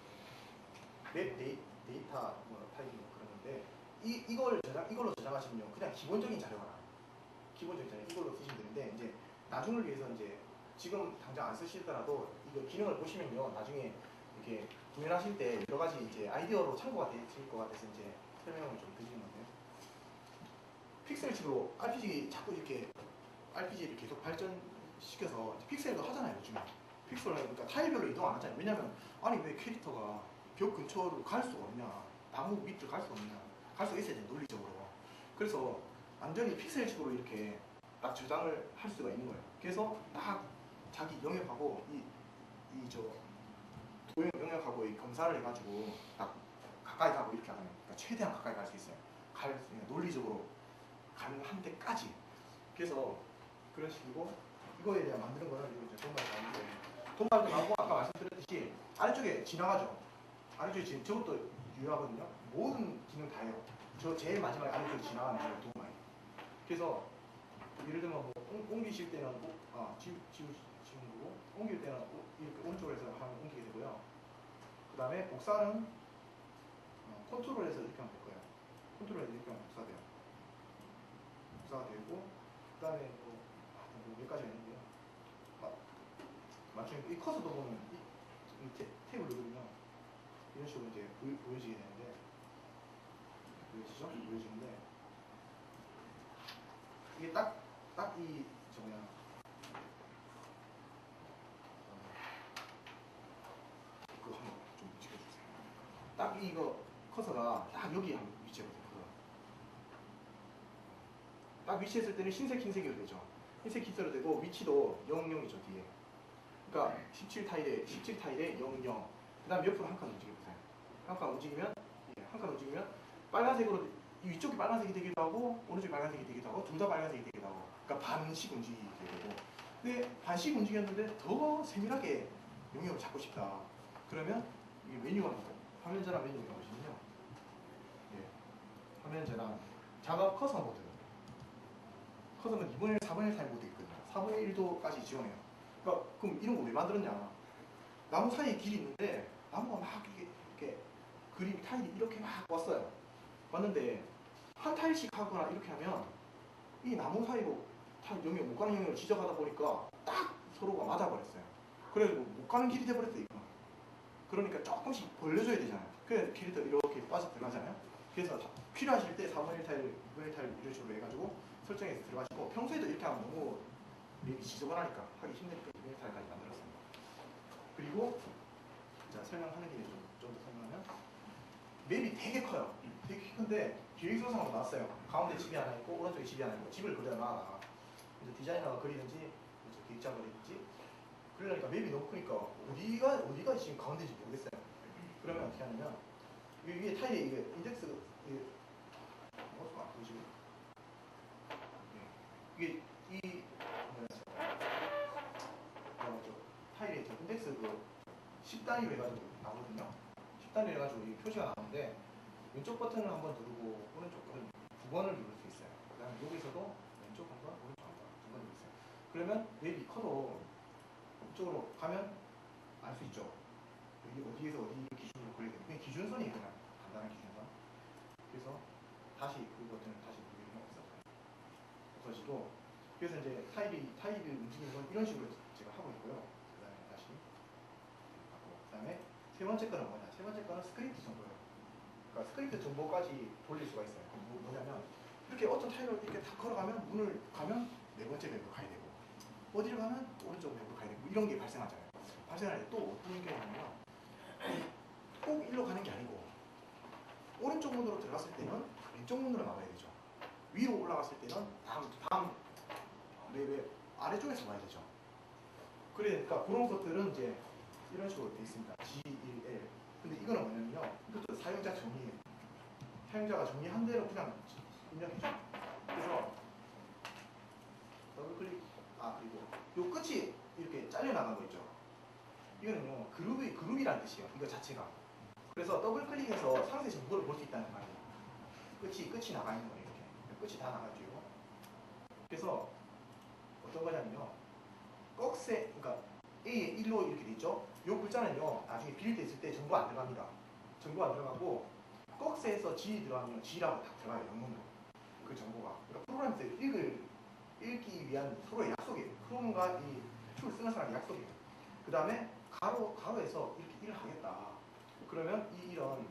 맵 데이터 뭐 파일이 뭐 그런 건데 이걸로 저장하시면요 그냥 기본적인 자료가 나와요. 기본적인 자료 이걸로 쓰시면 되는데 이제 나중을 위해서 이제 지금 당장 안 쓰시더라도 이거 기능을 보시면요 나중에 이렇게 구현하실 때 여러 가지 이제 아이디어로 참고가 되실 것 같아서 이제 설명을 좀 드리는 건데요. 픽셀식으로 RPG 자꾸 이렇게 RPG를 계속 발전시켜서 픽셀도 하잖아요 요즘에. 픽셀을 그러니까 타일별로 이동 안 하잖아요. 왜냐면 아니 왜 캐릭터가 벽 근처로 갈 수가 없냐, 나무 밑을 갈 수가 없냐, 갈 수가 있어야 돼 논리적으로. 그래서 완전히 픽셀식으로 이렇게 딱 저장을 할 수가 있는 거예요. 그래서 딱 자기 영역하고 이 도형 영역하고 이 검사를 해가지고 딱 가까이 가고 이렇게 하면 그러니까 최대한 가까이 갈 수 있어요. 논리적으로 가능한 데까지. 그래서 그런 식이고 이거에 대한 만드는 거는 이거 이제 돈발 나오는데 돈발도 나오고 아까 말씀드렸듯이 아래쪽에 지나가죠. 아래쪽에 지금 저것도 유효하거든요. 모든 기능 다 해요. 저 제일 마지막에 아래쪽에 지나가는 거 돈발. 그래서 예를 들면 뭐 옮기실 때는 지우는 거고 옮길 때는 이렇게 오른쪽으로 해서 하면 옮기게 되고요. 그 다음에 복사는 컨트롤해서 이렇게 하면 될 거예요. 컨트롤해서 이렇게 하면 복사돼요. 복사가 되고 그 다음에 뭐 여기까지 있는데요. 나중에 이 커서도 보면 이 탭을 누르면 이런 식으로 이제 보여지게 되는데 보여지죠? 보여지는데 이게 딱 이 그거 한번 좀 찍어주세요. 딱 이거 커서가 딱 여기 위치거든요. 딱 위치했을 때는 흰색으로 되죠. 흰색 흰색으로 되고 위치도 00이죠 뒤에. 그러니까 17타일에 00. 그다음 옆으로 한 칸 움직여보세요. 한 칸 움직이면 빨간색으로 위쪽이 빨간색이 되기도 하고 오른쪽이 빨간색이 되기도 하고 둘 다 빨간색이 되기도 하고. 그러니까 반씩 움직이게 되고. 근데 반씩 움직였는데 더 세밀하게 영역을 잡고 싶다. 그러면 이게 메뉴가 화면 전환 메뉴가 보시면요. 예, 화면 전환 작업 커서 모드. 커서는 2분의 1, 4분의 1 타입 모드 있거든요. 4분의 1도까지 지원해요. 그러니까 그럼 이런 거 왜 만들었냐? 나무 사이에 길이 있는데 나무가 막 이렇게 그림 타일이 이렇게 막 왔어요. 왔는데 한 타일씩 하거나 이렇게 하면 이 나무 사이로 타일 영역 못 가는 영역을 지적하다 보니까 딱 서로가 맞아버렸어요. 그래서 못 가는 길이 돼버렸어요. 이거. 그러니까 조금씩 벌려줘야 되잖아요. 그래서 캐릭터 이렇게 빠져 들어가잖아요. 그래서 필요하실 때 4분의 1 타일, 2분의 1 타일 이런 식으로 해가지고 설정해서 들어가시고 평소에도 이렇게 하면 너무 맵이 지저분하니까 하기 힘드니까 2분의 1 타일까지 만들었습니다. 그리고 자 설명하는 김에 좀 더 설명하면 맵이 되게 커요. 되게 큰데 기획서상으로 나왔어요. 가운데 집이 하나 있고 오른쪽에 집이 하나 있고 집을 그대로 놔라. 그래서 디자이너가 그리든지 기획자가 그리든지 그러니까 맵이 너무 크니까 어디가 지금 가운데인지 모르겠어요. 그러면 어떻게 하냐면 이 위에 타일에 이게 인덱스 뭐가 안 보이지? 이게 이 타일에 인덱스 10단위로 해가지고 나오거든요. 10단위로 해가지고 이 표시가 나오는데 왼쪽 버튼을 한번 누르고 오른쪽 버튼 2번을 누를 수 있어요. 그 다음에 여기서도 왼쪽 한 번, 오른쪽 한 번, 2번 누르세요. 그러면 맵이 커도 이쪽으로 가면 알 수 있죠. 여기 어디에서 어디 기준으로 걸리게 되면 그냥 기준선이 그냥 간단한 기준선. 그래서 다시 그 버튼을 다시 누르면 없어지고 그래서 이제 타입이 움직이는 건 이런 식으로 제가 하고 있고요. 그 다음에 다시 하고 그 다음에 세 번째 거는 뭐냐? 세 번째 거는 스크립트 정보예요. 그러니까 스크립트 정보까지 돌릴 수가 있어요. 뭐냐면 이렇게 어떤 타입을 이렇게 다 걸어가면 문을 가면 네 번째 맵으로 가야 되고 어디를 가면 오른쪽 맵으로 가야 되고 이런 게 발생하잖아요. 발생할 때 또 어떤 게 있냐면 꼭 일로 가는 게 아니고 오른쪽 문으로 들어갔을 때는 왼쪽 문으로 나가야 되죠. 위로 올라갔을 때는 다음 맵의 아래쪽에서 봐야 되죠. 그러니까 그런 것들은 이제 이런 식으로 되어 있습니다. G1L. 근데 이거는 뭐냐면요. 이것도 사용자 정의예요. 사용자가 정의한 대로 그냥 입력해줘. 그래서 더블 클릭, 그리고 요 끝이 이렇게 잘려나간 거 있죠. 이거는요, 그룹이라는 뜻이에요. 이거 자체가. 그래서 더블 클릭해서 상세 정보를 볼 수 있다는 말이에요. 끝이 나가 있는 거예요. 이렇게. 끝이 다 나가죠. 그래서 어떤 거냐면요. 그러니까 A에 1로 이렇게 돼 있죠. 요 글자는요, 나중에 빌릴 때 있을 때 정보 안 들어갑니다. 정보가 들어가고 꺽쇠에서 G 들어가면 G라고 딱 들어가요. 영문으로. 그 정보가. 그러니까 프로그램에서 읽기 위한 서로의 약속이에요. 프로그램과 이 툴 쓰는 사람의 약속이에요. 그 다음에 가로에서 이렇게 일을 하겠다. 그러면 이 일은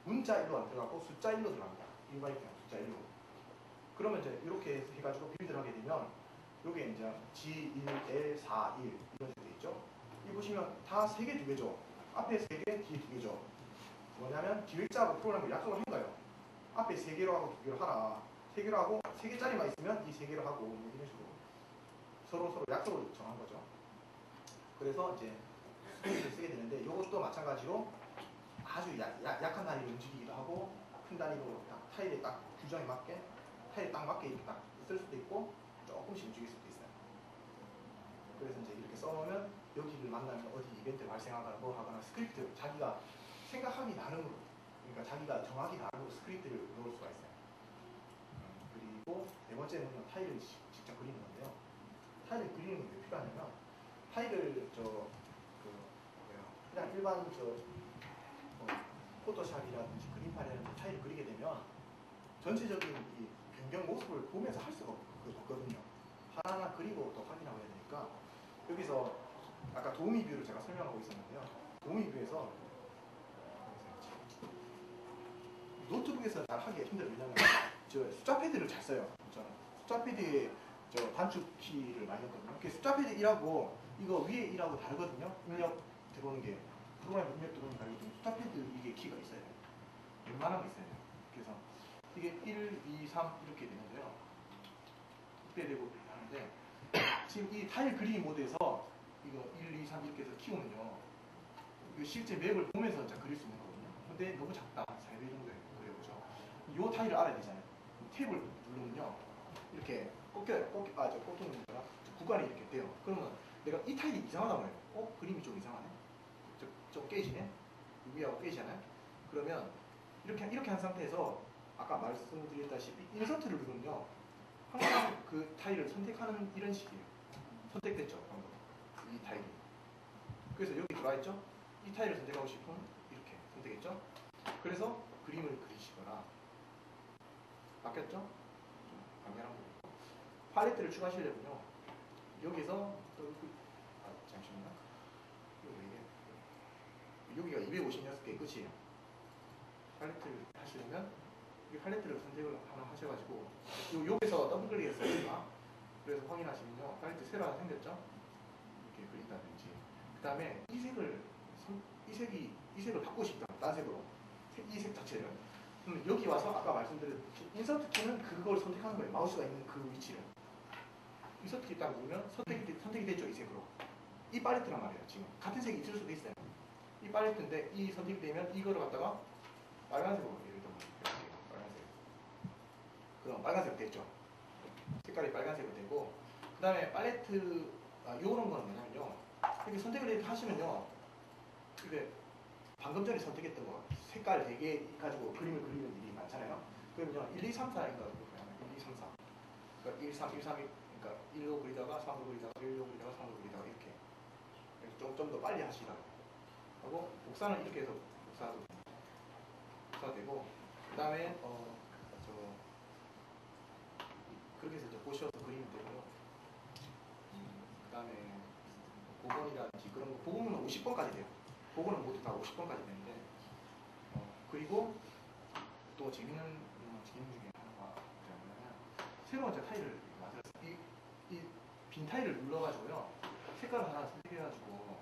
문자 1로 안 들어가고 숫자 1로 들어갑니다. 인바이트랑 숫자 1로. 그러면 이제 이렇게 해가지고 빌드를 하게 되면 요게 이제 G1, L4, 1 이런 식으로 돼 있죠. 이 보시면 다 3개, 2개죠. 앞에 3개, 뒤에 2개죠. 뭐냐면 기획자하고 프로그램을 약속을 한 거예요. 앞에 3개로 하고 2개로 하라. 3개로 하고 3개짜리만 있으면 이 3개로 하고 뭐 이런 식으로 서로 약속을 정한 거죠. 그래서 이제 스크립트를 쓰게 되는데 이것도 마찬가지로 아주 약한 단위로 움직이기도 하고 큰 단위로 딱 타일에 딱 규정에 맞게 타일에 딱 맞게 이렇게 딱 쓸 수도 있고 조금씩 움직일 수도 있어요. 그래서 이제 이렇게 써놓으면 여기를 만나면 어디 이벤트를 발생하거나 뭐 하거나 스크립트 자기가 생각하기 나름으로 그러니까 자기가 정하기 나름으로 스크립트를 넣을 수가 있어요. 그리고 네 번째는 타일을 직접 그리는 건데요. 타일을 그리는 게 왜 필요하냐면 타일을 그냥 일반 포토샵이라든지 그림판이라든지 타일을 그리게 되면 전체적인 이 변경 모습을 보면서 할 수가 없거든요. 하나하나 그리고 또 확인하고 해야 되니까 여기서 아까 도우미 뷰를 제가 설명하고 있었는데요. 도우미 뷰에서 노트북에서 잘 하기 힘들어요. 왜냐면 저 숫자 패드를 잘 써요. 저는 숫자 패드에 저 단축 키를 많이 했거든요. 숫자 패드 1하고 이거 위에 1하고 다르거든요. 입력 들어오는 게 프로그램 입력 들어오는 게 다르기 때문에 숫자 패드 이게 키가 있어야 돼요. 웬만한 거 있어야 돼요. 그래서 이게 1, 2, 3 이렇게 되는데요. 이렇게 되고 하는데 지금 이 타일 그리기 모드에서 이거 1, 2, 3 이렇게 해서 키우면요. 이거 실제 맵을 보면서 이제 그릴 수 있는 거거든요. 근데 너무 작다. 4배 정도 그려보죠. 이 타일을 알아야 되잖아요. 탭을 누르면요. 이렇게 꺾이는 거라 구간이 이렇게 돼요. 그러면 내가 이 타일이 이상하단 말이에요. 그림이 좀 이상하네. 좀 깨지네. 위하고 깨지잖아요. 그러면 이렇게 한 상태에서 아까 말씀드렸다시피 인서트를 누르면요. 항상 그 타일을 선택하는 이런 식이에요. 선택됐죠, 방금. 이 타일이. 그래서 여기 들어와 있죠? 이 타일을 선택하고 싶으면 이렇게 선택했죠? 그래서 그림을 그리시거나 바뀌었죠? 좀 강렬한 부분. 팔레트를 추가하시려면요. 여기서 잠시만요. 여기가 256개 끝이에요. 팔레트를 하시려면 이 팔레트를 선택을 하나 하셔가지고 여기서 더블 클릭했어요. 그래서 확인하시면요. 팔레트 새로 하나 생겼죠? 이렇게 그린다든지. 그 다음에 이 색을 바꾸고 싶다. 딴 색으로. 이 색 자체를. 그럼 여기 와서 아까 말씀드렸듯이 인서트 키는 그걸 선택하는 거예요. 마우스가 있는 그 위치를. 인서트 키 딱 누르면 선택이 됐죠. 이 색으로. 이 팔레트란 말이에요. 지금. 같은 색이 있을 수도 있어요. 이 팔레트인데 이 선택이 되면 이거를 갖다가 빨간색으로 예를 들면 이렇게 빨간색. 그럼 빨간색 됐죠. 색깔이 빨간색으로 되고 그 다음에 팔레트 요런 거는 뭐냐면요. 이렇게 선택을 이렇게 하시면요. 이게 방금 전에 선택했던 거 색깔 4개 가지고 그림을 그리는 일이 많잖아요. 그러면요. 1, 2, 3, 4인가 1, 2, 3, 4. 그러니까 1, 3, 1, 3, 그러니까 1로 그리다가 3로 그리다가 1로 그리다가 3로 그리다가 이렇게 좀 더 빨리 하시라고 하고 복사는 이렇게 해서 복사되고 그 다음에 그렇게 해서 보셔서 그리면 되고요. 그 다음에 복원이라든지 그런 거 복원은 50번까지 돼요. 복원은 모두 다 50번까지 되는데 그리고 또 재밌는 기능 중에 하나가 뭐냐면 새로운 타일을 만들어서 이 빈 타일을 눌러가지고요. 색깔을 하나 선택해가지고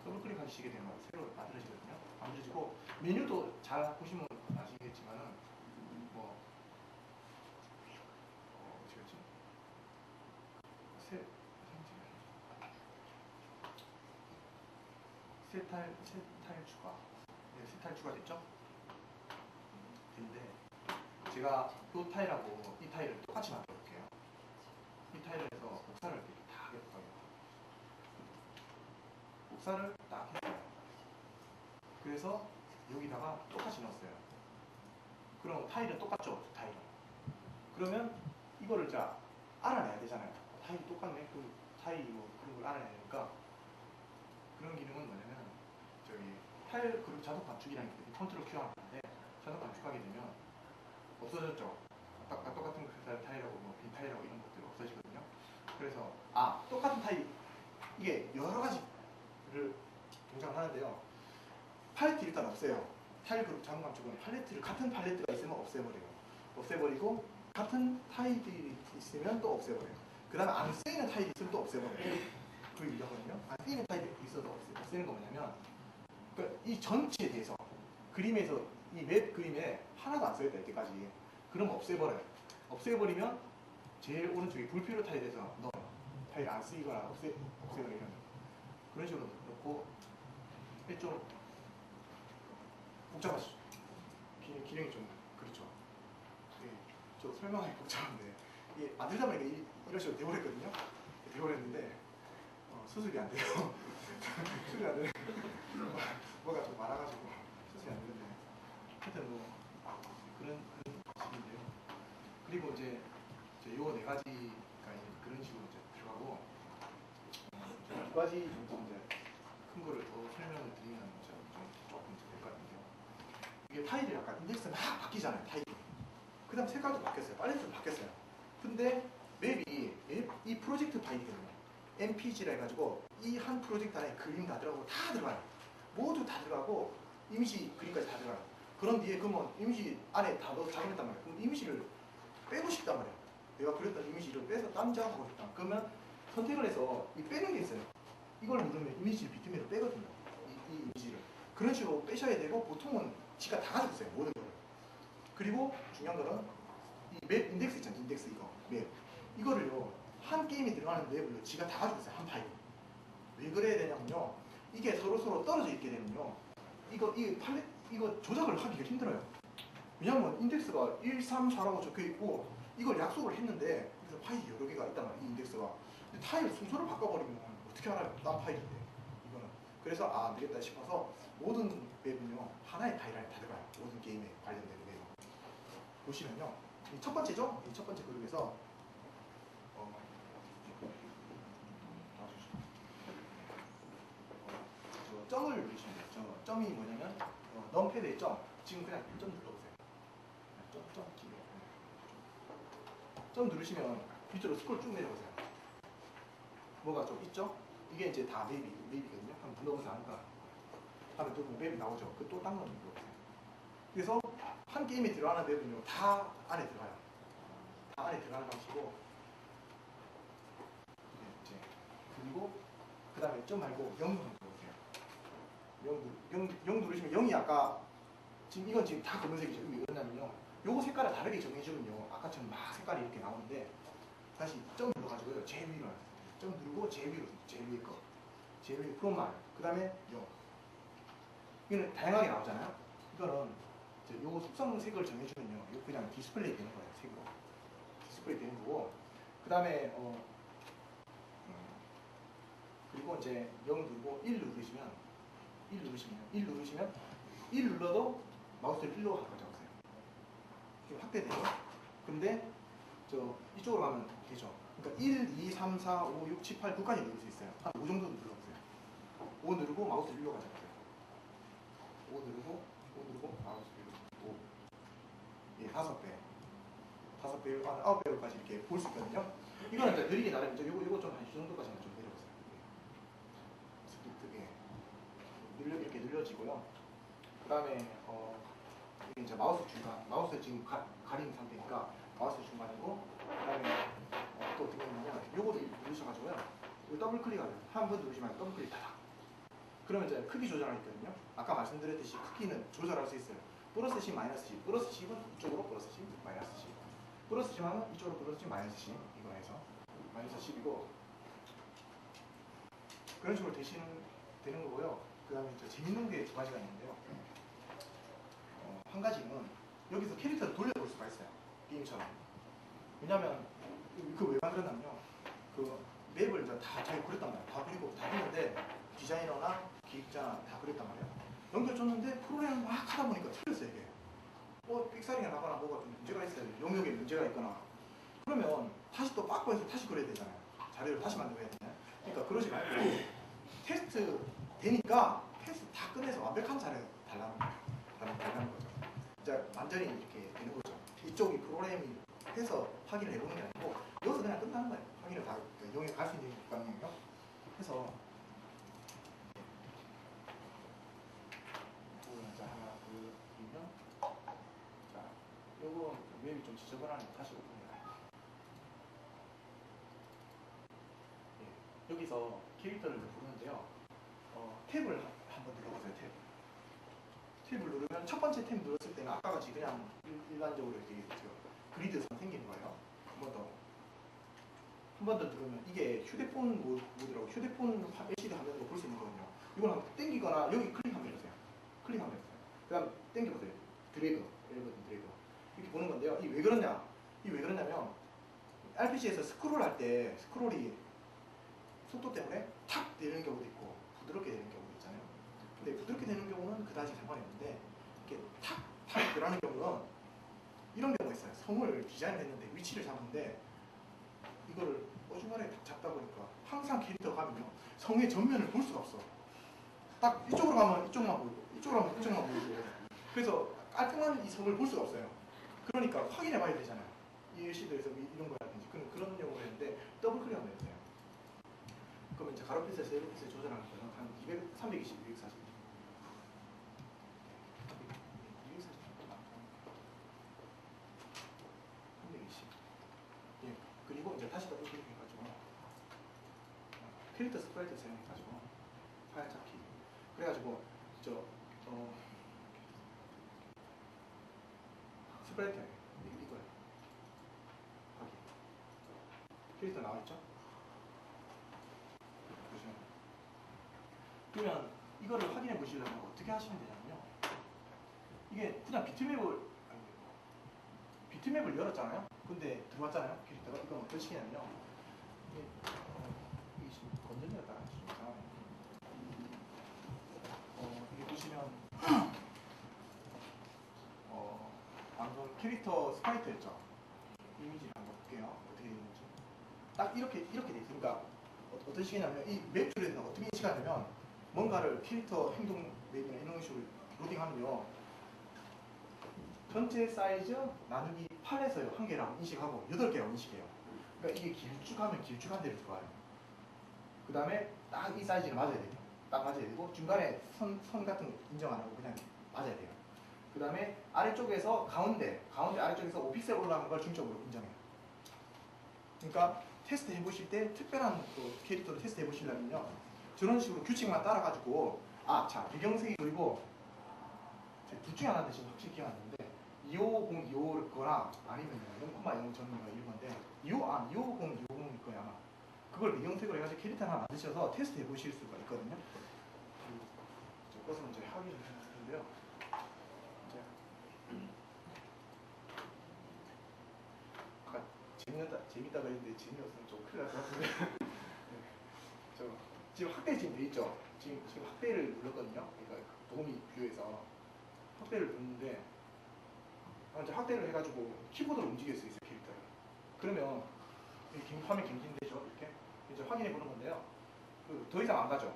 더블 클릭하시게 되면 새로 만들어지거든요. 만들어지고 메뉴도 잘 보시면 아시겠지만은 어떻게 새 타일 추가. 네, 새 타일 추가됐죠? 근데 제가 이 타일하고 이 타일을 똑같이 만들어 볼게요. 이 타일을 해서 복사를 이렇게 다 해볼까요? 복사를 딱 했어요. 그래서 여기다가 똑같이 넣었어요. 그럼 타일은 똑같죠? 두 타일은. 그러면 이거를 자 알아내야 되잖아요. 타일이 똑같네. 그 타일이 뭐 그런 걸 알아내니까 그런 기능은 뭐냐면 저기 파일 그룹 자동 감축이라는 게 컨트롤 Q 하는데 자동 감축하게 되면 없어졌죠. 똑같은 타일하고 빈 타일하고 이런 것들이 없어지거든요. 그래서 똑같은 타일 이게 여러 가지를 동작을 하는데요. 팔레트 일단 없애요. 타일 그룹 자동 감축은 같은 팔레트가 있으면 없애버리고 같은 타일이 있으면 또 없애버려요. 그 다음에 안 쓰이는 타일이 있으면 또 없애버려요. 그게 이거거든요. 안 쓰이는 타일이 있어도 없애는 거 뭐냐면 그러니까 이 전체에 대해서 그림에서 이 맵 그림에 하나도 안 써있다 이때까지 그러면 없애버리면 제일 오른쪽에 불필요 타일에서 넣어요. 타일 안 쓰이거나 없애버리면 그런 식으로 넣고 좀 복잡하죠. 기능이 좀 그렇죠. 저 설명하기 복잡한데 이게 만들다 보니까 이런 식으로 돼버렸거든요. 돼버렸는데 수습이 안 돼요. 수습이 안 되네. 뭐가 좀 많아가지고 수습이 안 되는데 하여튼 뭐 그런 식인데요. 그리고 이제 요 네 가지가 그런 식으로 이제 들어가고 두 가지 정도 이제 큰 거를 더 설명을 드리면 조금 될 것 같은데요. 이게 타일이 약간 인덱스가 막 바뀌잖아요. 타일이. 그 다음 색깔도 바뀌었어요. 팔레트도 바뀌었어요. 근데 맵이 이 프로젝트 파일이거든요. MPG라 해가지고 이 한 프로젝트 안에 그림 다 들어가고 다 들어가요. 모두 다 들어가고 이미지 그림까지 다 들어가요. 그런 뒤에 그러면 이미지 안에 다 넣어서 작업했단 말이에요. 그럼 이미지를 빼고 싶단 말이에요. 내가 그렸던 이미지를 빼서 딴 작업하고 싶다. 그러면 선택을 해서 이 빼는 게 있어요. 이걸 누르면 이미지를 비트맵으로 빼거든요. 이 이미지를. 그런 식으로 빼셔야 되고 보통은 지가 다 가지고 있어요. 모든 거를. 그리고 중요한 거는 이 맵 인덱스 있잖아요. 인덱스 이거 맵. 이거를요. 한 게임에 들어가는 맵을요. 지가 다 가지고 있어요. 한 파일. 왜 그래야 되냐면요. 이게 서로 떨어져 있게 되면요. 이거 조작을 하기가 힘들어요. 왜냐면 인덱스가 1, 3, 4라고 적혀 있고 이걸 약속을 했는데 그래서 파일이 여러 개가 있단 말이에요. 이 인덱스가. 근데 타일 순서를 바꿔버리면 어떻게 알아요? 딴 파일인데 이거는. 그래서 안 되겠다 싶어서 모든 맵은요. 하나의 파일 안에 다 들어가요. 모든 게임에 관련된 맵. 보시면요. 이 첫 번째죠? 이 첫 번째 그룹에서 점을 누르시면 돼요. 점이 뭐냐면 넘패드의 점. 지금 그냥 점 눌러보세요. 점 누르시면 밑으로 스크롤 쭉 내려보세요. 뭐가 좀 있죠? 이게 이제 다 맵이거든요. 한번 눌러보세요. 아무거나. 하면 또 맵이 나오죠. 그 또 딴 거 눌러보세요. 그래서 한 게임에 들어가는 맵은요. 다 안에 들어가요. 다 안에 들어가는 방식이고 그리고 그 다음에 점 말고 0 눌러보세요. 0 누르시면 0이 아까 이건 지금 다 검은색이죠. 왜 그러냐면요. 요거 색깔을 다르게 정해주면요. 아까처럼 막 색깔이 이렇게 나오는데 다시 점 눌러가지고요. 제일 위로 점 누르고 제일 위에 거. 제일 위에 프롬만. 그 다음에 요. 이거는 다양하게 나오잖아요. 이거는 요 속성색을 정해주면요. 요 그냥 디스플레이 되는 거예요. 색으로. 디스플레이 되는 거고. 그 다음에 그리고 이제 0 누르고 1 누르시면 1 눌러도 마우스를 1로 가져가세요. 이게 확대돼요. 근데 이쪽으로 가면 되죠. 그러니까 1, 2, 3, 4, 5, 6, 7, 8, 9까지 누를 수 있어요. 한 5 정도 눌러보세요. 5 누르고 마우스 1로 가져가세요. 5 누르고 마우스 1로 5. 예, 5배. 5배, 9배까지 이렇게 볼 수 있거든요. 이거는 이제 느리게 나르면 요거 좀 한 이 정도까지만 좀 내려보세요. 이렇게 늘려지고요. 그 다음에 이게 이제 마우스 중간, 마우스 지금 가린 상태니까 마우스 중간이고, 그 다음에 또 어떻게 하냐면 요거를 누르셔가지고요. 이거 더블 클릭하면 한 번 누르시면 더블 클릭 다. 그러면 이제 크기 조절하기 있거든요. 아까 말씀드렸듯이 크기는 조절할 수 있어요. 플러스 10, 마이너스 10. 플러스 10은 이쪽으로 플러스 10, 마이너스 10. 플러스 10 하면 이쪽으로 플러스 10, 마이너스 10. 이거 해서 마이너스 10이고 그런 식으로 되는 거고요. 그 다음에 재밌는 게 두 가지가 있는데요. 한 가지는 여기서 캐릭터를 돌려볼 수가 있어요. 게임처럼. 왜냐면 왜 만들었냐면요. 그 맵을 이제 다 잘 그렸단 말이에요. 다 그리고 다 그렸는데 디자이너나 기획자나 다 그렸단 말이에요. 넘겨줬는데 프로그램을 막 하다 보니까 틀렸어요 이게. 삑사리가 나거나 뭐가 좀 문제가 있어요. 용역에 문제가 있거나. 그러면 다시 또 바꿔서 다시 그려야 되잖아요. 자료를 다시 만들어야 되잖아요. 그러니까 그러지 말고 테스트 되니까 테스트 다 다 끝내서 완벽한 자료를 달라는 거죠. 이제 완전히 이렇게 되는 거죠. 이쪽이 프로그램이 해서 확인을 해보는 게 아니고 여기서 그냥 끝나는 거예요. 확인을 다 이용해 갈 수 있는 국가이에요. 그래서 자 하나 둘이면 자 요거 웹이 좀 지저분하니까 다시 오픈해요. 예, 여기서 캐릭터를 부르는데요. 탭을 한번 눌러보세요. 탭을 누르면 첫 번째 탭 눌렀을 때는 아까 같이 그냥 일반적으로 이렇게 그리드선 생기는 거예요. 한 번 더 누르면 이게 휴대폰 모드라고 휴대폰 LCD 화면으로 볼 수 있는 거거든요. 이걸 한번 땡기거나 여기 클릭하면 되세요. 클릭하면 되세요. 그 다음 땡겨보세요. 드래그, 드래그 이렇게 보는 건데요. 이게 왜 그러냐? 이게 왜 그러냐면 RPG에서 스크롤 할 때 스크롤이 속도 때문에 탁 되는 경우도 있고 부드럽게 되는 경우도 있잖아요. 근데 부드럽게 되는 경우는 그다지 상관이 없는데 이렇게 탁 들어가는 경우는 이런 경우가 있어요. 성을 디자인을 했는데 위치를 잡는데 이거를 어중간하게 딱 잡다 보니까 항상 캐릭터 가면요 성의 전면을 볼 수가 없어. 딱 이쪽으로 가면 이쪽만 보이고 이쪽으로 가면 이쪽만 보이고 그래서 깔끔한 이 성을 볼 수가 없어요. 그러니까 확인해 봐야 되잖아요. 이 LCD에서 이런 거라든지 그런 경우가 있는데 더블 클릭하면 돼요. 그러면 이제 가로 핏을 세로 핏을 조절하는 거는 한 200, 320, 240 예, 그리고 이제 다시 더블 클릭해가지고 캐릭터 스프라이트 사용해가지고 파일 잡기 그래가지고 스프라이트 이거예요. 확인 캐릭터 나와있죠? 보시면 그러면 이거를 확인해 보시려면 어떻게 하시면 되냐면요. 이게 그냥 비트맵을 열었잖아요. 근데 들어왔잖아요. 캐릭터가 이건 어떤 식이냐면요. 이게 지금 건전지가 좀 이상하네. 이게 보시면 방금 캐릭터 스프라이트였죠. 이미지를 한번 볼게요. 어떻게 되는지. 딱 이렇게 돼 있으니까 어떤 식이냐면 이 맵 툴에는 어떻게 인식하냐면 뭔가를 캐릭터 행동 맵이나 이런 식으로 로딩하면요. 전체 사이즈 나누기 8에서요. 1개라고 인식하고 8개라고 인식해요. 그러니까 이게 길쭉하면 길쭉한 대로 들어와요. 그 다음에 딱 이 사이즈를 맞아야 돼요. 딱 맞아야 되고 중간에 선 같은 거 인정 안 하고 그냥 맞아야 돼요. 그 다음에 아래쪽에서 가운데 아래쪽에서 5픽셀 올라간 걸 중점으로 인정해요. 그러니까 테스트 해보실 때 특별한 캐릭터를 테스트 해보시려면요. 저런 식으로 규칙만 따라가지고 자 배경색이 그리고 둘 중에 하나인데 지금 확실히 기억 안 나는데 2502호거나 아니면 0,0 전인가 이런 건데 250250일 거야 아마. 그걸 배경색으로 해가지고 캐릭터 하나 만드셔서 테스트 해보실 수가 있거든요. 그것은 이제 확인을 하는데요. 아까 재밌다고 했는데 재미없으면 좀 큰일 날 것 같은데. 네. 지금 확대 지금 돼 있죠. 지금 확대를 눌렀거든요. 그러니까 도움이 뷰에서 확대를 눌렀는데 이제 확대를 해가지고 키보드로 움직일 수 있어요 캐릭터를. 그러면 화면 갱신되죠 이렇게. 이제 확인해 보는 건데요. 더 이상 안 가죠.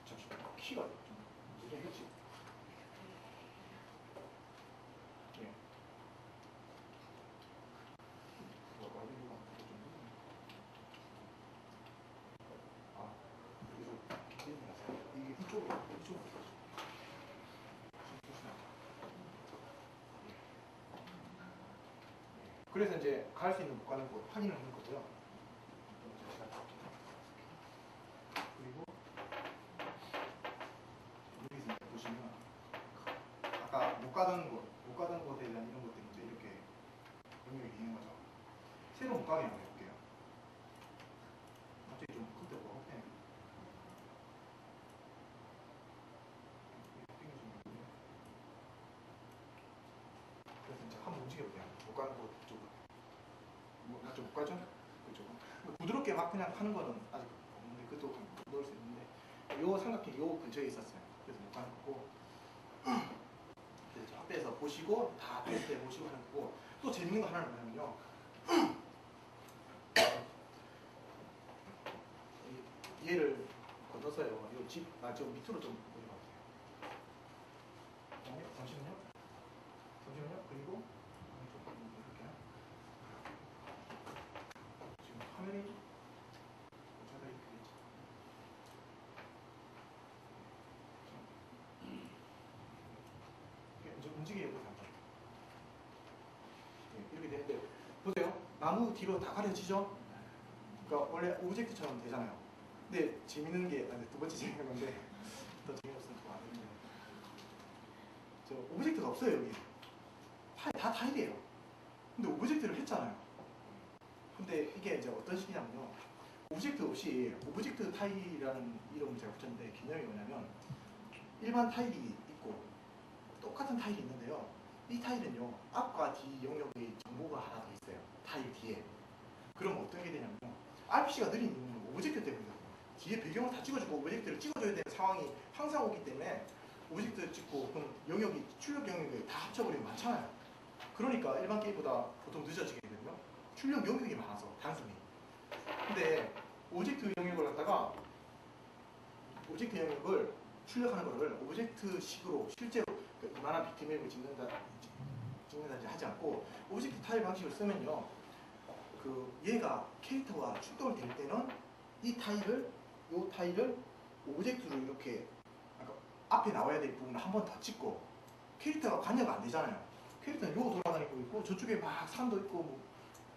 잠시만 키가 좀 그렇지. 예. 이쪽으로. 그래서 이제 갈 수 있는 못 가는 곳 확인을 하는 거고요. 그리고 여기서 보시면 아까 못 가던 곳에 대한 이런 것들이 이제 이렇게 영역이 되는 거죠. 새로 못 가게 한번 해볼게요. 갑자기 좀 끄떡 네. 그래서 이제 한번 움직여볼게요. 못 가는 곳 쪽으로. 좀 못 가죠? 그쪽은. 부드럽게 막 그냥 하는 거는 아직 없는데 그것도 넣을 수 있는데 요 삼각형 요 근처에 있었어요. 그래서 못 가는 거고. 그래서 확대해서 보시고 다 테스트해 보시고 하는 거고. 또 재밌는 거 하나는 뭐냐면요. 얘를 건너서 떴어요. 이거 저 밑으로 좀 올려봐주세요. 잠시만요. 그리고 이렇게 지금 화면이 자가 이렇게 되지. 이제 움직이려고 한다. 이렇게 되는데 보세요. 나무 뒤로 다 가려지죠? 그러니까 원래 오브젝트처럼 되잖아요. 근데 재밌는 게 두 번째 재밌는 건데 더 재미없으면 더 안 되는데 저 오브젝트가 없어요 여기. 다 타일이에요. 근데 오브젝트를 했잖아요. 근데 이게 이제 어떤 식이냐면요. 오브젝트 없이 오브젝트 타일이라는 이름을 제가 붙였는데 개념이 뭐냐면 일반 타일이 있고 똑같은 타일이 있는데요. 이 타일은요 앞과 뒤 영역의 정보가 하나 더 있어요. 타일 뒤에. 그럼 어떻게 되냐면요. RPC가 느린 이유는 오브젝트 때문이거든요. 뒤에 배경을 다 찍어주고 오브젝트를 찍어줘야 되는 상황이 항상 오기 때문에 오브젝트를 찍고 그럼 영역이 출력 영역이 다 합쳐버리면 많잖아요. 그러니까 일반 게임보다 보통 늦어지게 되거든요. 출력 영역이 많아서 단순히. 근데 오브젝트 영역을 갖다가 오브젝트 영역을 출력하는 거를 오브젝트식으로 실제로 이만한 빅트맵을 찍는다든지 하지 않고 오브젝트 타일 방식을 쓰면요. 얘가 캐릭터와 출동을 될 때는 이 타일을 오브젝트로 이렇게 앞에 나와야 될 부분을 한 번 더 찍고 캐릭터가 관여가 안 되잖아요. 캐릭터는 요거 돌아다니고 있고 저쪽에 막 산도 있고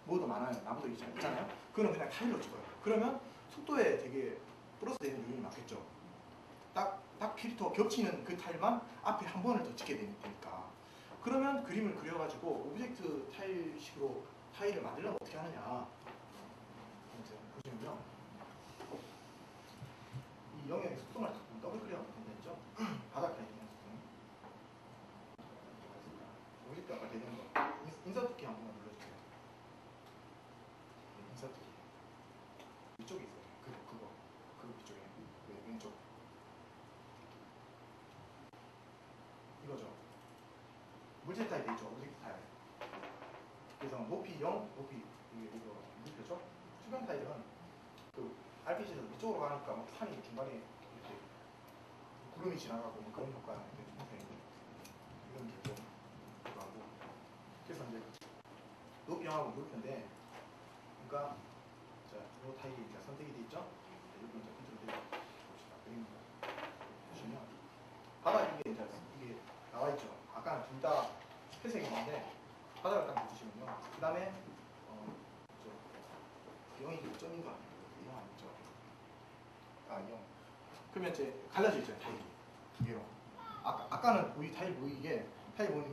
뭐도 많아요. 나무도 있잖아요. 그거는 그냥 타일로 찍어요. 그러면 속도에 되게 플러스 되는 요인이 맞겠죠. 딱 캐릭터가 겹치는 그 타일만 앞에 한 번을 더 찍게 되니까. 그러면 그림을 그려가지고 오브젝트 타일식으로 타일을 만들려면 어떻게 하느냐. 이제 보시면요. 이 영역의 속도를 더블 클릭하면 된다죠. 바닥 타일이냐 속도는. 오브젝트 아까 되는 거. 인서트 키 한 번만 눌러주세요. 인서트 키. 이쪽에 있어요. 그거 이쪽에. 왼쪽. 이거죠. 물체 타입 있죠. 오브젝트 타입. 그래서 높이 0, 높이 이거 물표죠. 수변 타입은 RPG에서 이쪽으로 가니까 막 산이 중간에 이렇게 구름이 지나가고 뭐 그런 효과가 있는데 이건 이제 좀 하고. 그래서 이제 높이 0하고 물표인데, 그러니까 이 타입이 이제 선택이 돼 있죠. 여기 이제 컨트롤 돼 봅시다. 그림입니다. 보시면 바닥 이게 나와 있죠. 아까는 둘 다 회색이었는데 바닥을 딱 붙이시면요. 그 다음에 0이 5점인가? 0 아니죠? 0. 그러면 이제 갈라져 있죠. 타일이 두 개로. 아까는 타일 보이는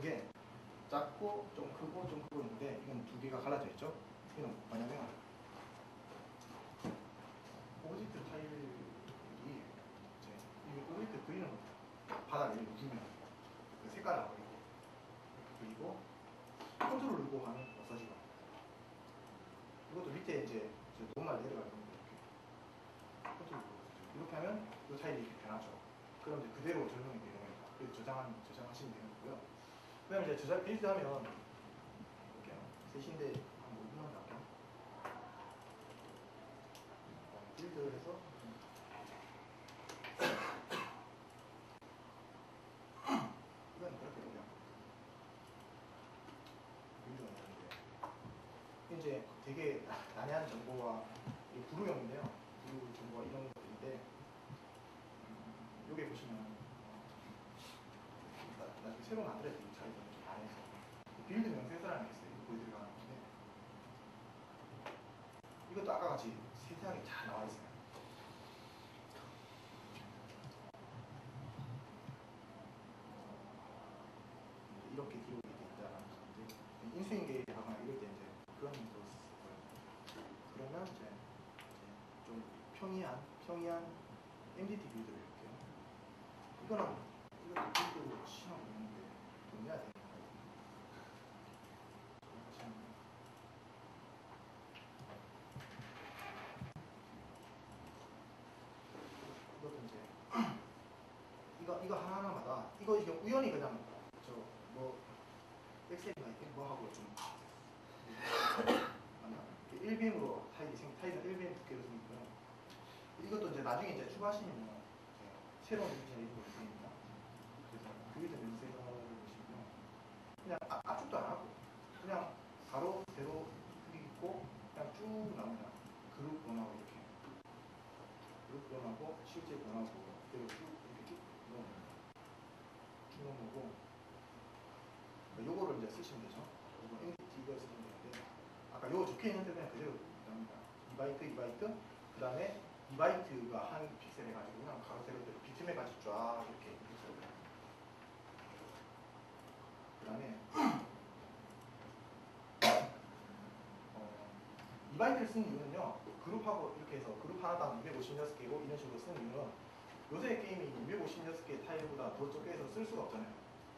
게 작고 좀 크고 좀 크고 있는데 이건 두 개가 갈라져 있죠. 이건 뭐냐면 오브젝트 타일이 이제 오브젝트 그리는 바닥에 누르면 그 색깔을 그리고 컨트롤 누르고 하면 없어지고, 이것도 밑에 이제 노멀 내려가는 건데 이렇게 컨트롤 누르고 이렇게 하면 이 타일이 이렇게 변하죠. 그럼 이제 그대로 적용이 되는 겁니다. 그래서 저장하시면 되는 거고요. 그 다음에 이제 저장 빌드 하면 이렇게요. 셋인데 한 5분만 할게요. 빌드 해서 이건 그렇게 그냥 빌드가 되는데 이제 되게 난해한 정보와 구루형인데요. 구루 정보가 이런 것들인데 여기 보시면 나중에 새로 만들어야 되는 자리가 좀 안에서 빌드 명세서라는 게 있어요. 이거 보여드리려고 하는데 이것도 아까 같이 세세하게 잘 나와 있어요. 이렇게 기록이 돼 있다라는 건데 인수인 계획하거나 이럴 때 이제 그런 거 그러면 이제 좀 평이한 MDT 빌드를 이렇게 이것도 빌드로 시험을 있는데 돈 내야 되는 거예요. 이것도 이제 이거 하나하나마다 이거 우연히 그냥 엑셀이나 뭐 하고 좀 맞나? 1BM으로 타일은 1BM 두께로 생기고요. 이것도 이제 나중에 이제 추가하시면 이제 새로운 이미지를 입고 있습니다. 그래서 빌드 명세서를 보시면 그냥 압축도 안 하고 그냥 가로 세로 있고 그냥 쭉 나옵니다. 그룹 변하고 이렇게 그룹 변하고 실제 변하고 그리고 쭉 이렇게 쭉 넣어놓습니다. 쭉 넣어놓고 요거를 이제 쓰시면 되죠. 요거 entity 이걸 쓰시면 되는데 아까 요거 적혀 있는데 그냥 그대로 나옵니다. 2바이트 2바이트 그 다음에 2바이트가 한 픽셀 해가지고 그냥 가로 세로대로 비트맵까지 쫙 이렇게 써요. 그 다음에 2바이트를 쓰는 이유는요. 그룹하고 이렇게 해서 그룹 하나당 256개고 이런 식으로 쓰는 이유는 요새 게임이 256개 타일보다 더 적게 해서 쓸 수가 없잖아요.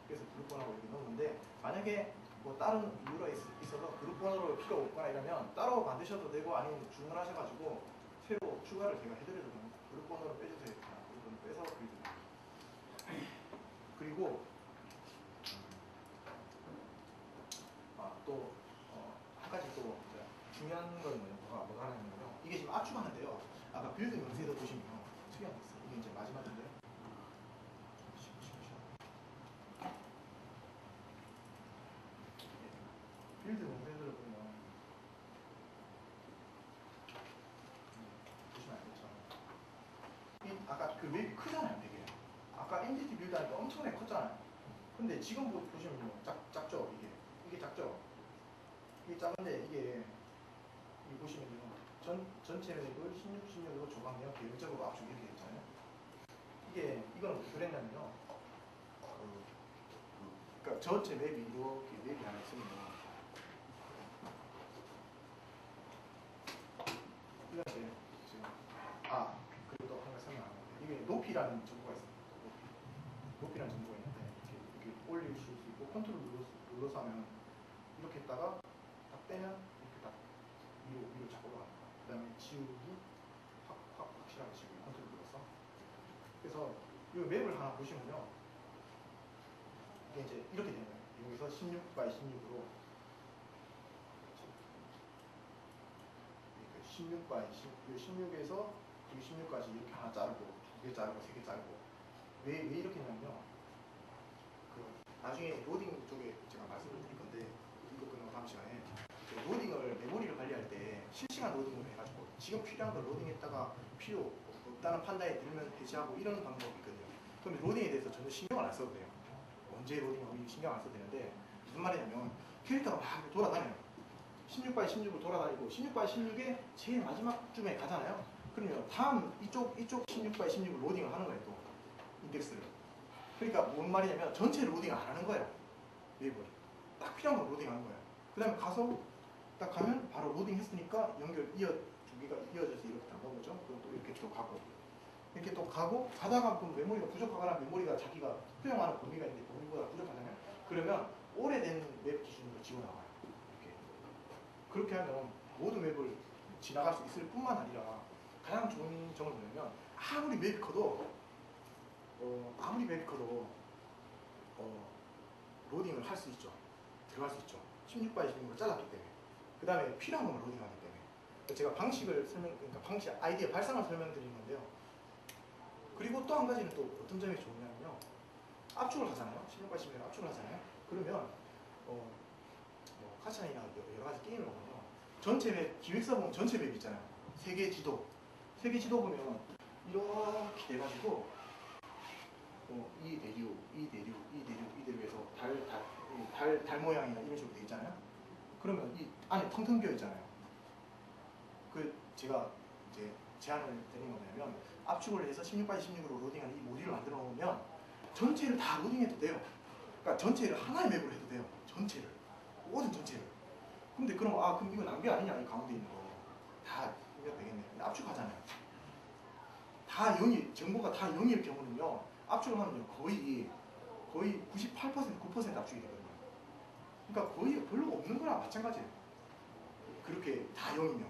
그래서 그룹 번호로 이렇게 넣었는데 만약에 뭐 다른 이유가 있어서 그룹 번호로 필요 없거나 이러면 따로 만드셔도 되고 아니면 주문하셔가지고 새로 추가를 제가 해드려도 됩니다. 그룹 번호를 빼주세요. 그룹 번호 빼서 그려드립니다. 그리고 또 한 가지 또 중요한 건 뭐가 하냐면요. 이게 지금 압축하는데요. 아까 빌드 명세도 보시면 특이한 게 있어요. 이게 이제 마지막인데 빌드 명세들을 보면 보시면 알겠죠. 아까 그 웹이 크잖아요, 되게. 아까 엔티티 빌드 하니까 엄청나게 컸잖아요. 근데 지금 보시면 작죠, 이게 작죠. 이게 작은데 이게 보시면요. 전체 맵을 16, 16으로 조각내어 계획적으로 압축 이렇게 됐잖아요. 이건 왜 그랬냐면요. 그러니까 전체 맵이 이렇게 맵이 하나 있으면 이건 이제 지금 그리고 또 한 가지 설명하는데 이게 높이라는 정보가 있습니다. 높이라는 정보가 있는데 이렇게 올릴 수 있고 컨트롤 눌러서 하면 이렇게 했다가 딱 빼면 이렇게 딱 위로 자꾸 올라갑니다. 그 다음에 지우기 확실하게 지우기 컨트롤 눌러서 그래서 이 맵을 하나 보시면요. 이게 이제 이렇게 되는 거예요. 여기서 16 x 16으로 16 x 16에서 16까지 이렇게 하나 자르고 2개 자르고 3개 자르고 왜 이렇게 했냐면요. 나중에 로딩 쪽에 제가 말씀을 드릴 건데 이거 끝나고 다음 시간에 로딩을 메모리를 관리할 때 실시간 로딩을 해가지고 지금 필요한 걸 로딩했다가 필요 없다는 판단에 들면 해제하고 이런 방법이 있거든요. 그럼 로딩에 대해서 전혀 신경을 안 써도 돼요. 언제 로딩하고 신경 안 써도 되는데 무슨 말이냐면 캐릭터가 막 돌아다녀요. 16 x 16을 돌아다니고 16 x 16에 제일 마지막쯤에 가잖아요. 그러면 다음 이쪽 16 x 16을 로딩을 하는 거예요. 또 인덱스를. 그러니까 뭔 말이냐면 전체 로딩 안 하는 거예요. 웹을. 딱 필요한 걸 로딩하는 거예요. 그 다음에 가서 딱 가면 바로 로딩 했으니까 두 개가 이어져서 이렇게 다 넘어오죠. 그럼 또 이렇게 또 가고 이렇게 또 가다가 그 메모리가 부족하거나 메모리가 자기가 수용하는 범위가 있는데 범위보다 부족하잖아요. 그러면 오래된 웹 기준으로 지워나가요. 이렇게. 그렇게 하면 모든 웹을 지나갈 수 있을 뿐만 아니라 가장 좋은 점은 뭐냐면 아무리 웹이 커도 로딩을 할 수 있죠. 들어갈 수 있죠. 16 x 16을 잘랐기 때문에. 그 다음에 필요한 것만 로딩하기 때문에. 그러니까 제가 방식 아이디어 발상을 설명드리는 건데요. 그리고 또 한 가지는 또 어떤 점이 좋냐면요. 압축을 하잖아요. 16 x 16을 압축을 하잖아요. 그러면 카찬이나 여러 가지 게임을 보면요. 전체 맵, 기획사 보면 전체 맵 있잖아요. 세계 지도 보면 이렇게 돼가지고 이 대륙 해서 달 모양이나 이런 식으로 돼 있잖아요. 그러면 이 안에 텅텅 비어 있잖아요. 제가 이제 제안을 드린 건 뭐냐면 압축을 해서 16 x 16으로 로딩하는 이 모듈을 만들어 놓으면 전체를 다 로딩해도 돼요. 그러니까 전체를 하나의 맵으로 해도 돼요. 전체를. 모든 전체를. 근데 그럼 이거 낭비 아니냐? 이 가운데 있는 거. 다 이거 되겠네. 근데 압축하잖아요. 정보가 다 0일 경우는요. 압축을 하면요. 거의 98%, 9% 압축이 되거든요. 그러니까 거의 별로 없는 거랑 마찬가지예요. 그렇게 다 0이면.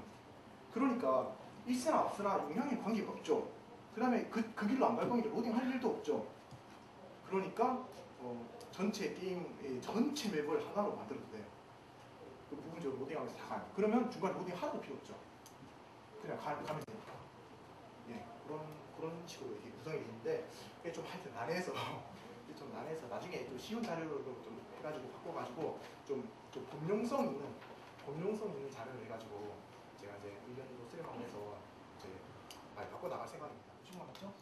그러니까 있으나 없으나 용량에 관계가 없죠. 그 다음에 그 길로 안 갈 거니까 로딩할 일도 없죠. 그러니까 전체 게임의 전체 맵을 하나로 만들어도 돼요. 그 부분적으로 로딩하면서 다 가요. 그러면 중간에 로딩 하나도 필요 없죠. 그냥 가면 되니까. 예. 그런 식으로 이게 구성이 되는데 그게 좀 하여튼 난해해서 이게 좀 난해해서 나중에 좀 쉬운 자료로 좀 해가지고 바꿔가지고 좀 범용성 있는 자료를 해가지고 제가 이제 의견으로 수렴하면서 이제 많이 바꿔 나갈 생각입니다. 50만 맞죠?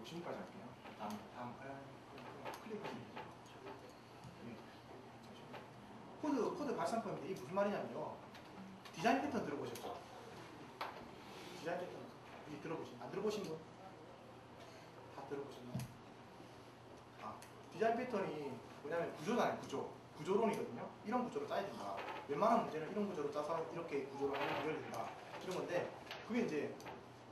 50까지 할게요. 다음 클릭하시면 되죠. 네. 잠시만요. 코드 발상법인데 이게 무슨 말이냐면요. 디자인 패턴 들어보셨죠? 디자인 패턴 안 들어보신 분? 다 들어보셨나요? 디자인 패턴이 뭐냐면 구조잖아요. 구조론이거든요. 이런 구조로 짜야 된다. 웬만한 문제는 이런 구조로 짜서 이렇게 구조로 하면 해결된다. 이런 건데 그게 이제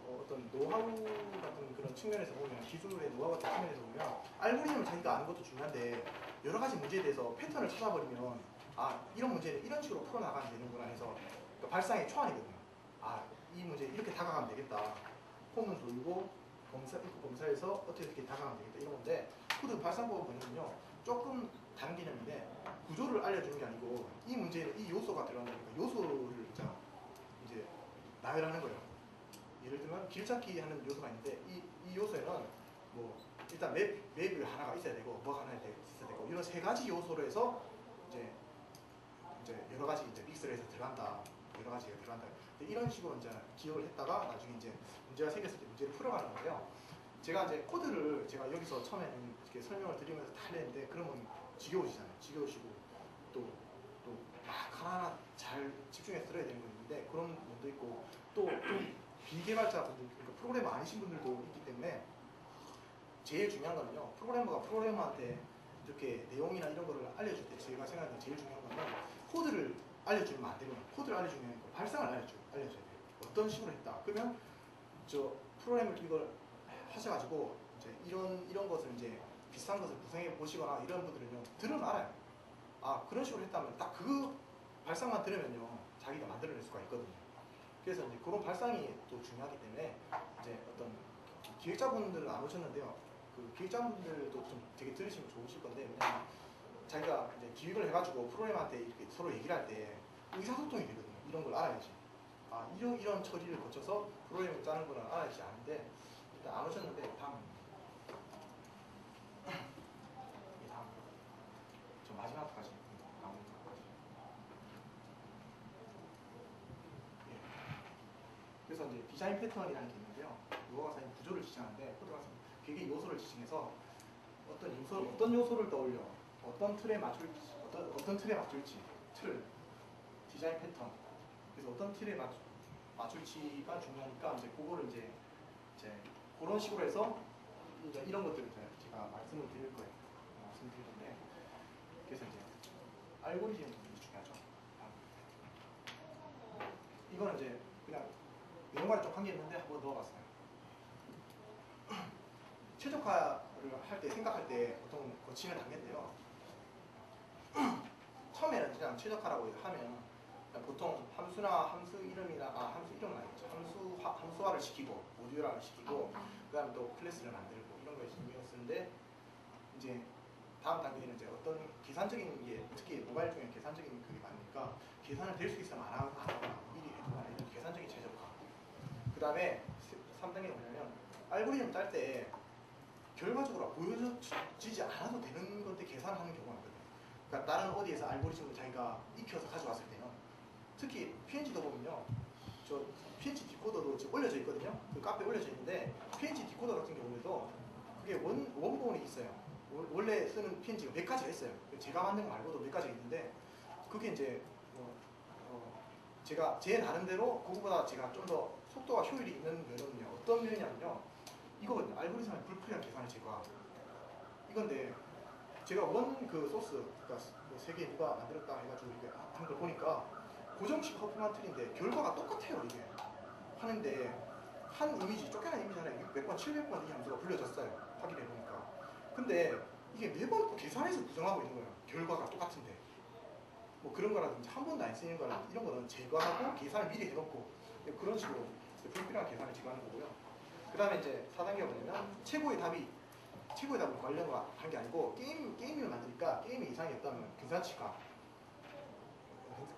어떤 노하우 같은 그런 측면에서 보면 기술의 노하우 같은 측면에서 보면 알고리즘을 자기가 아는 것도 중요한데 여러 가지 문제에 대해서 패턴을 찾아버리면 이런 문제는 이런 식으로 풀어나가면 되는구나 해서 그러니까 발상의 초안이거든요. 이 문제 이렇게 다가가면 되겠다. 폼은 돌리고 검사해서 어떻게 다가가면 되겠다 이런 건데 코드 발상법을 보면요 조금 다른 개념인데 구조를 알려주는 게 아니고 이 문제는 이 요소가 들어간다니까 요소를 이제 나열하는 거예요. 예를 들면 길찾기 하는 요소가 있는데 이 요소에는 뭐 일단 맵이 하나가 있어야 되고 뭐가 하나 있어야 되고 이런 세 가지 요소로 해서 이제 여러 가지 이제 믹스를 해서 들어간다. 여러 가지가 들어간다. 이런 식으로 이제 기억을 했다가 나중에 이제 문제가 생겼을 때 문제를 풀어가는 거예요. 제가 이제 코드를 제가 여기서 처음에는 이렇게 설명을 드리면서 다 했는데 그러면 지겨우시잖아요. 지겨우시고 또 하나하나 잘 집중해서 들어야 되는 거 있는데 그런 분도 있고 또 비개발자분들, 그러니까 프로그래머 아니신 분들도 있기 때문에 제일 중요한 거는요. 프로그래머가 프로그래머한테 이렇게 내용이나 이런 거를 알려줄 때 제가 생각하는 제일 중요한 거는 코드를 알려주면 안 되고 코드를 알려주면 발상을 알려줘야 돼요. 어떤 식으로 했다. 그러면 저 프로그램을 이걸 하셔가지고 이제 이런 것을 이제 비슷한 것을 구성해 보시거나 이런 분들은요 들으면 알아요. 그런 식으로 했다면 딱 그 발상만 들으면요 자기가 만들어낼 수가 있거든요. 그래서 이제 그런 발상이 또 중요하기 때문에 이제 어떤 기획자분들은 안 오셨는데요. 그 기획자분들도 좀 되게 들으시면 좋으실 건데 왜냐면 자기가 이제 기획을 해가지고 프로그램한테 이렇게 서로 얘기를 할 때 의사소통이 되거든요. 이런 걸 알아야지. 이런 처리를 거쳐서 프로그램을 짜는 거는 알아야지 아는데 일단 안 오셨는데 다음 저 마지막까지 나오는 것까지. 그래서 이제 디자인 패턴이라는 게 있는데요. 요거가 사실 구조를 지칭하는데 코드가 개개 요소를 지칭해서 어떤 요소를 떠올려 어떤 틀에 맞출지 틀 디자인 패턴 그래서 어떤 틀에 맞출지가 중요하니까 이제 그거를 이제 그런 식으로 해서 이제 이런 것들을 제가 말씀을 드릴 거예요. 말씀드릴 건데 그래서 이제 알고리즘이 중요하죠. 이거는 이제 그냥 내용과는 좀 관계 있는데 한번 넣어봤어요. 최적화를 할 때 생각할 때 보통 거치는 단계인데요. 처음에는 그냥 최적화라고 하면 보통 함수 이름은 아니겠죠. 함수화를 시키고 모듈화를 시키고 그다음에 또 클래스를 만들고 이런 거에 신경을 쓰는데 이제 다음 단계는 이제 어떤 계산적인 게 특히 모바일 중에 계산적인 그게 많으니까 계산을 될 수 있으면 안 하거나 미리 해두거나 이런 계산적인 최적화. 그 다음에 3단계는 뭐냐면 알고리즘 짤 때 결과적으로 보여지지 않아도 되는 건데 계산하는 경우가 있거든요. 그러니까 다른 어디에서 알고리즘을 자기가 익혀서 가져왔을 때는 특히 PNG도 보면요. 저 PNG 디코더도 지금 올려져 있거든요. 그 카페에 올려져 있는데 PNG 디코더 같은 경우에도 그게 원본이 있어요. 원래 쓰는 PNG가 몇 가지가 있어요. 제가 만든 거 말고도 몇 가지가 있는데 그게 이제 제가 제 나름대로 그거보다 제가 좀 더 속도가 효율이 있는 면은요. 어떤 면이냐면요. 이거거든요. 알고리즘의 불필요한 계산을 제거하고 이건데 제가 그 소스 그러니까 세 개 누가 만들었다 해가지고 이렇게 하는 걸 보니까 고정식 허프만 틀린데 결과가 똑같아요. 이게 하는데 한 이미지 쫓겨난 이미지 하나에 600번, 700번 이 함수가 불려졌어요. 확인해 보니까. 근데 이게 매번 계산해서 구성하고 있는 거예요. 결과가 똑같은데. 뭐 그런 거라든지 한 번도 안 쓰는 거나 이런 거는 제거하고 계산을 미리 해놓고 그런 식으로 불필요한 계산을 제거하는 거고요. 그 다음에 이제 4단계가 뭐냐면 최고의 답을 관련한 게 아니고 게임을 만드니까 게임의 이상이 없다면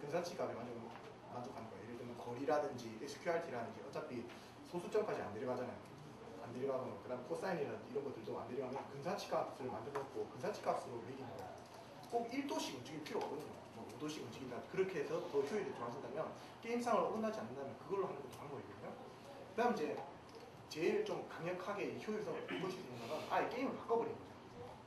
근사치값에 만족하는 거예요. 예를 들면 거리라든지 SQRT라든지 어차피 소수점까지 안 내려가잖아요. 안 내려가면 그다음 코사인이라든지 이런 것들도 안 내려가면 근사치 값을 만들어놓고 근사치 값으로 매기는 거예요. 꼭 1도씩 움직일 필요 없거든요. 뭐 5도씩 움직인다. 그렇게 해서 더 효율이 좋아진다면 게임상을 어긋나지 않는다면 그걸로 하는 것도 방법이거든요. 그다음 이제 제일 좀 강력하게 효율성을 보실 수 있는 건 아예 게임을 바꿔버리는 거죠.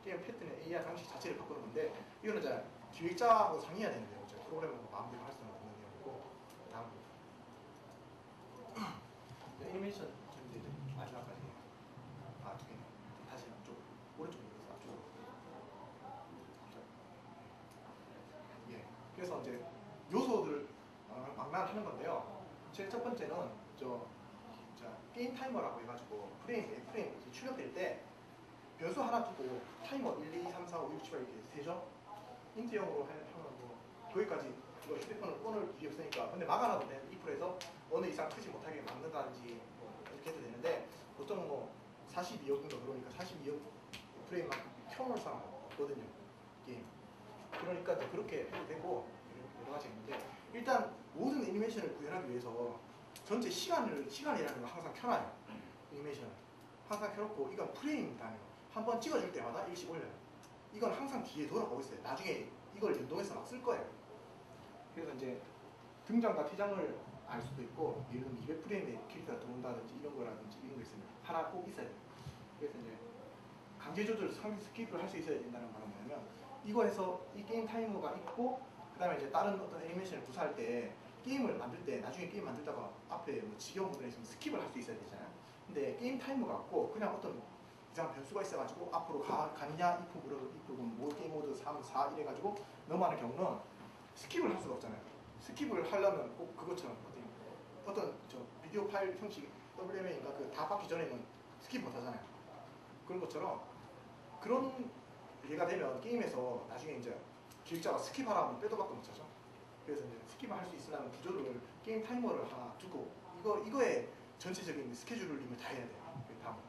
게임 패턴의 AR 방식 자체를 바꾸는 건데 이거는 이제 기획자하고 상의해야 되는 내용이죠. 프로그래머하고 마음대로 할 수는 없는 내용이고 다음 애니메이션 이제 마지막까지 두 개네. 다시 앞쪽 오른쪽으로 해서 앞쪽으로. 예. 그래서 이제 요소들을 망라하는 건데요. 제일 첫 번째는 게임 타이머라고 해가지고 프레임 출력될 때 변수 하나 두고 타이머 1, 2, 3, 4, 5, 6, 7, 8 이렇게 세죠. 인트형으로 하면 뭐 거기까지 이거 휴대폰을 끊을 일이 없으니까 근데 막아놔도 되는 이 풀에서 어느 이상 크지 못하게 막는다든지 뭐 이렇게 해도 되는데 보통 뭐 42억 정도 그러니까 42억 프레임만큼 켜놓을 사람 없거든요. 게임. 그러니까 이제 그렇게 해도 되고 여러 가지 있는데 일단 모든 애니메이션을 구현하기 위해서 전체 시간이라는 걸 항상 켜놔요. 애니메이션을 항상 켜놓고 이건 프레임이라는 거 한번 찍어줄 때마다 일씩 올려요. 이건 항상 뒤에 돌아가고 있어요. 나중에 이걸 연동해서 막 쓸 거예요. 그래서 이제 등장과 퇴장을 알 수도 있고 예를 들면 200프레임에 캐릭터가 들어온다든지 이런 거라든지 이런 거 있으면 하나 꼭 있어야 돼요. 그래서 이제 강제 조절 스킵을 할 수 있어야 된다는 말은 뭐냐면 이거에서 이 게임 타이머가 있고 그 다음에 이제 다른 어떤 애니메이션을 구사할 때 게임을 만들 때 나중에 게임 만들다가 앞에 뭐 지겨운 부분에 있으면 스킵을 할 수 있어야 되잖아요. 근데 게임 타이머가 없고 그냥 어떤 이상한 변수가 있어가지고 앞으로 가느냐 if 부분 뭐 게임 모드 3, 4 이래가지고 넘어가는 경우는 스킵을 할 수가 없잖아요. 스킵을 하려면 꼭 그것처럼 어떤 비디오 파일 형식 WMA인가 그 다 받기 전에는 스킵 못 하잖아요. 그런 것처럼 그런 예가 되면 게임에서 나중에 이제 기획자가 스킵하라 하면 빼도 박도 못 하죠. 그래서 이제 스킵을 할 수 있으려면 구조를 게임 타이머를 하나 두고 이거에 전체적인 스케줄링을 다 해야 돼요. 다음.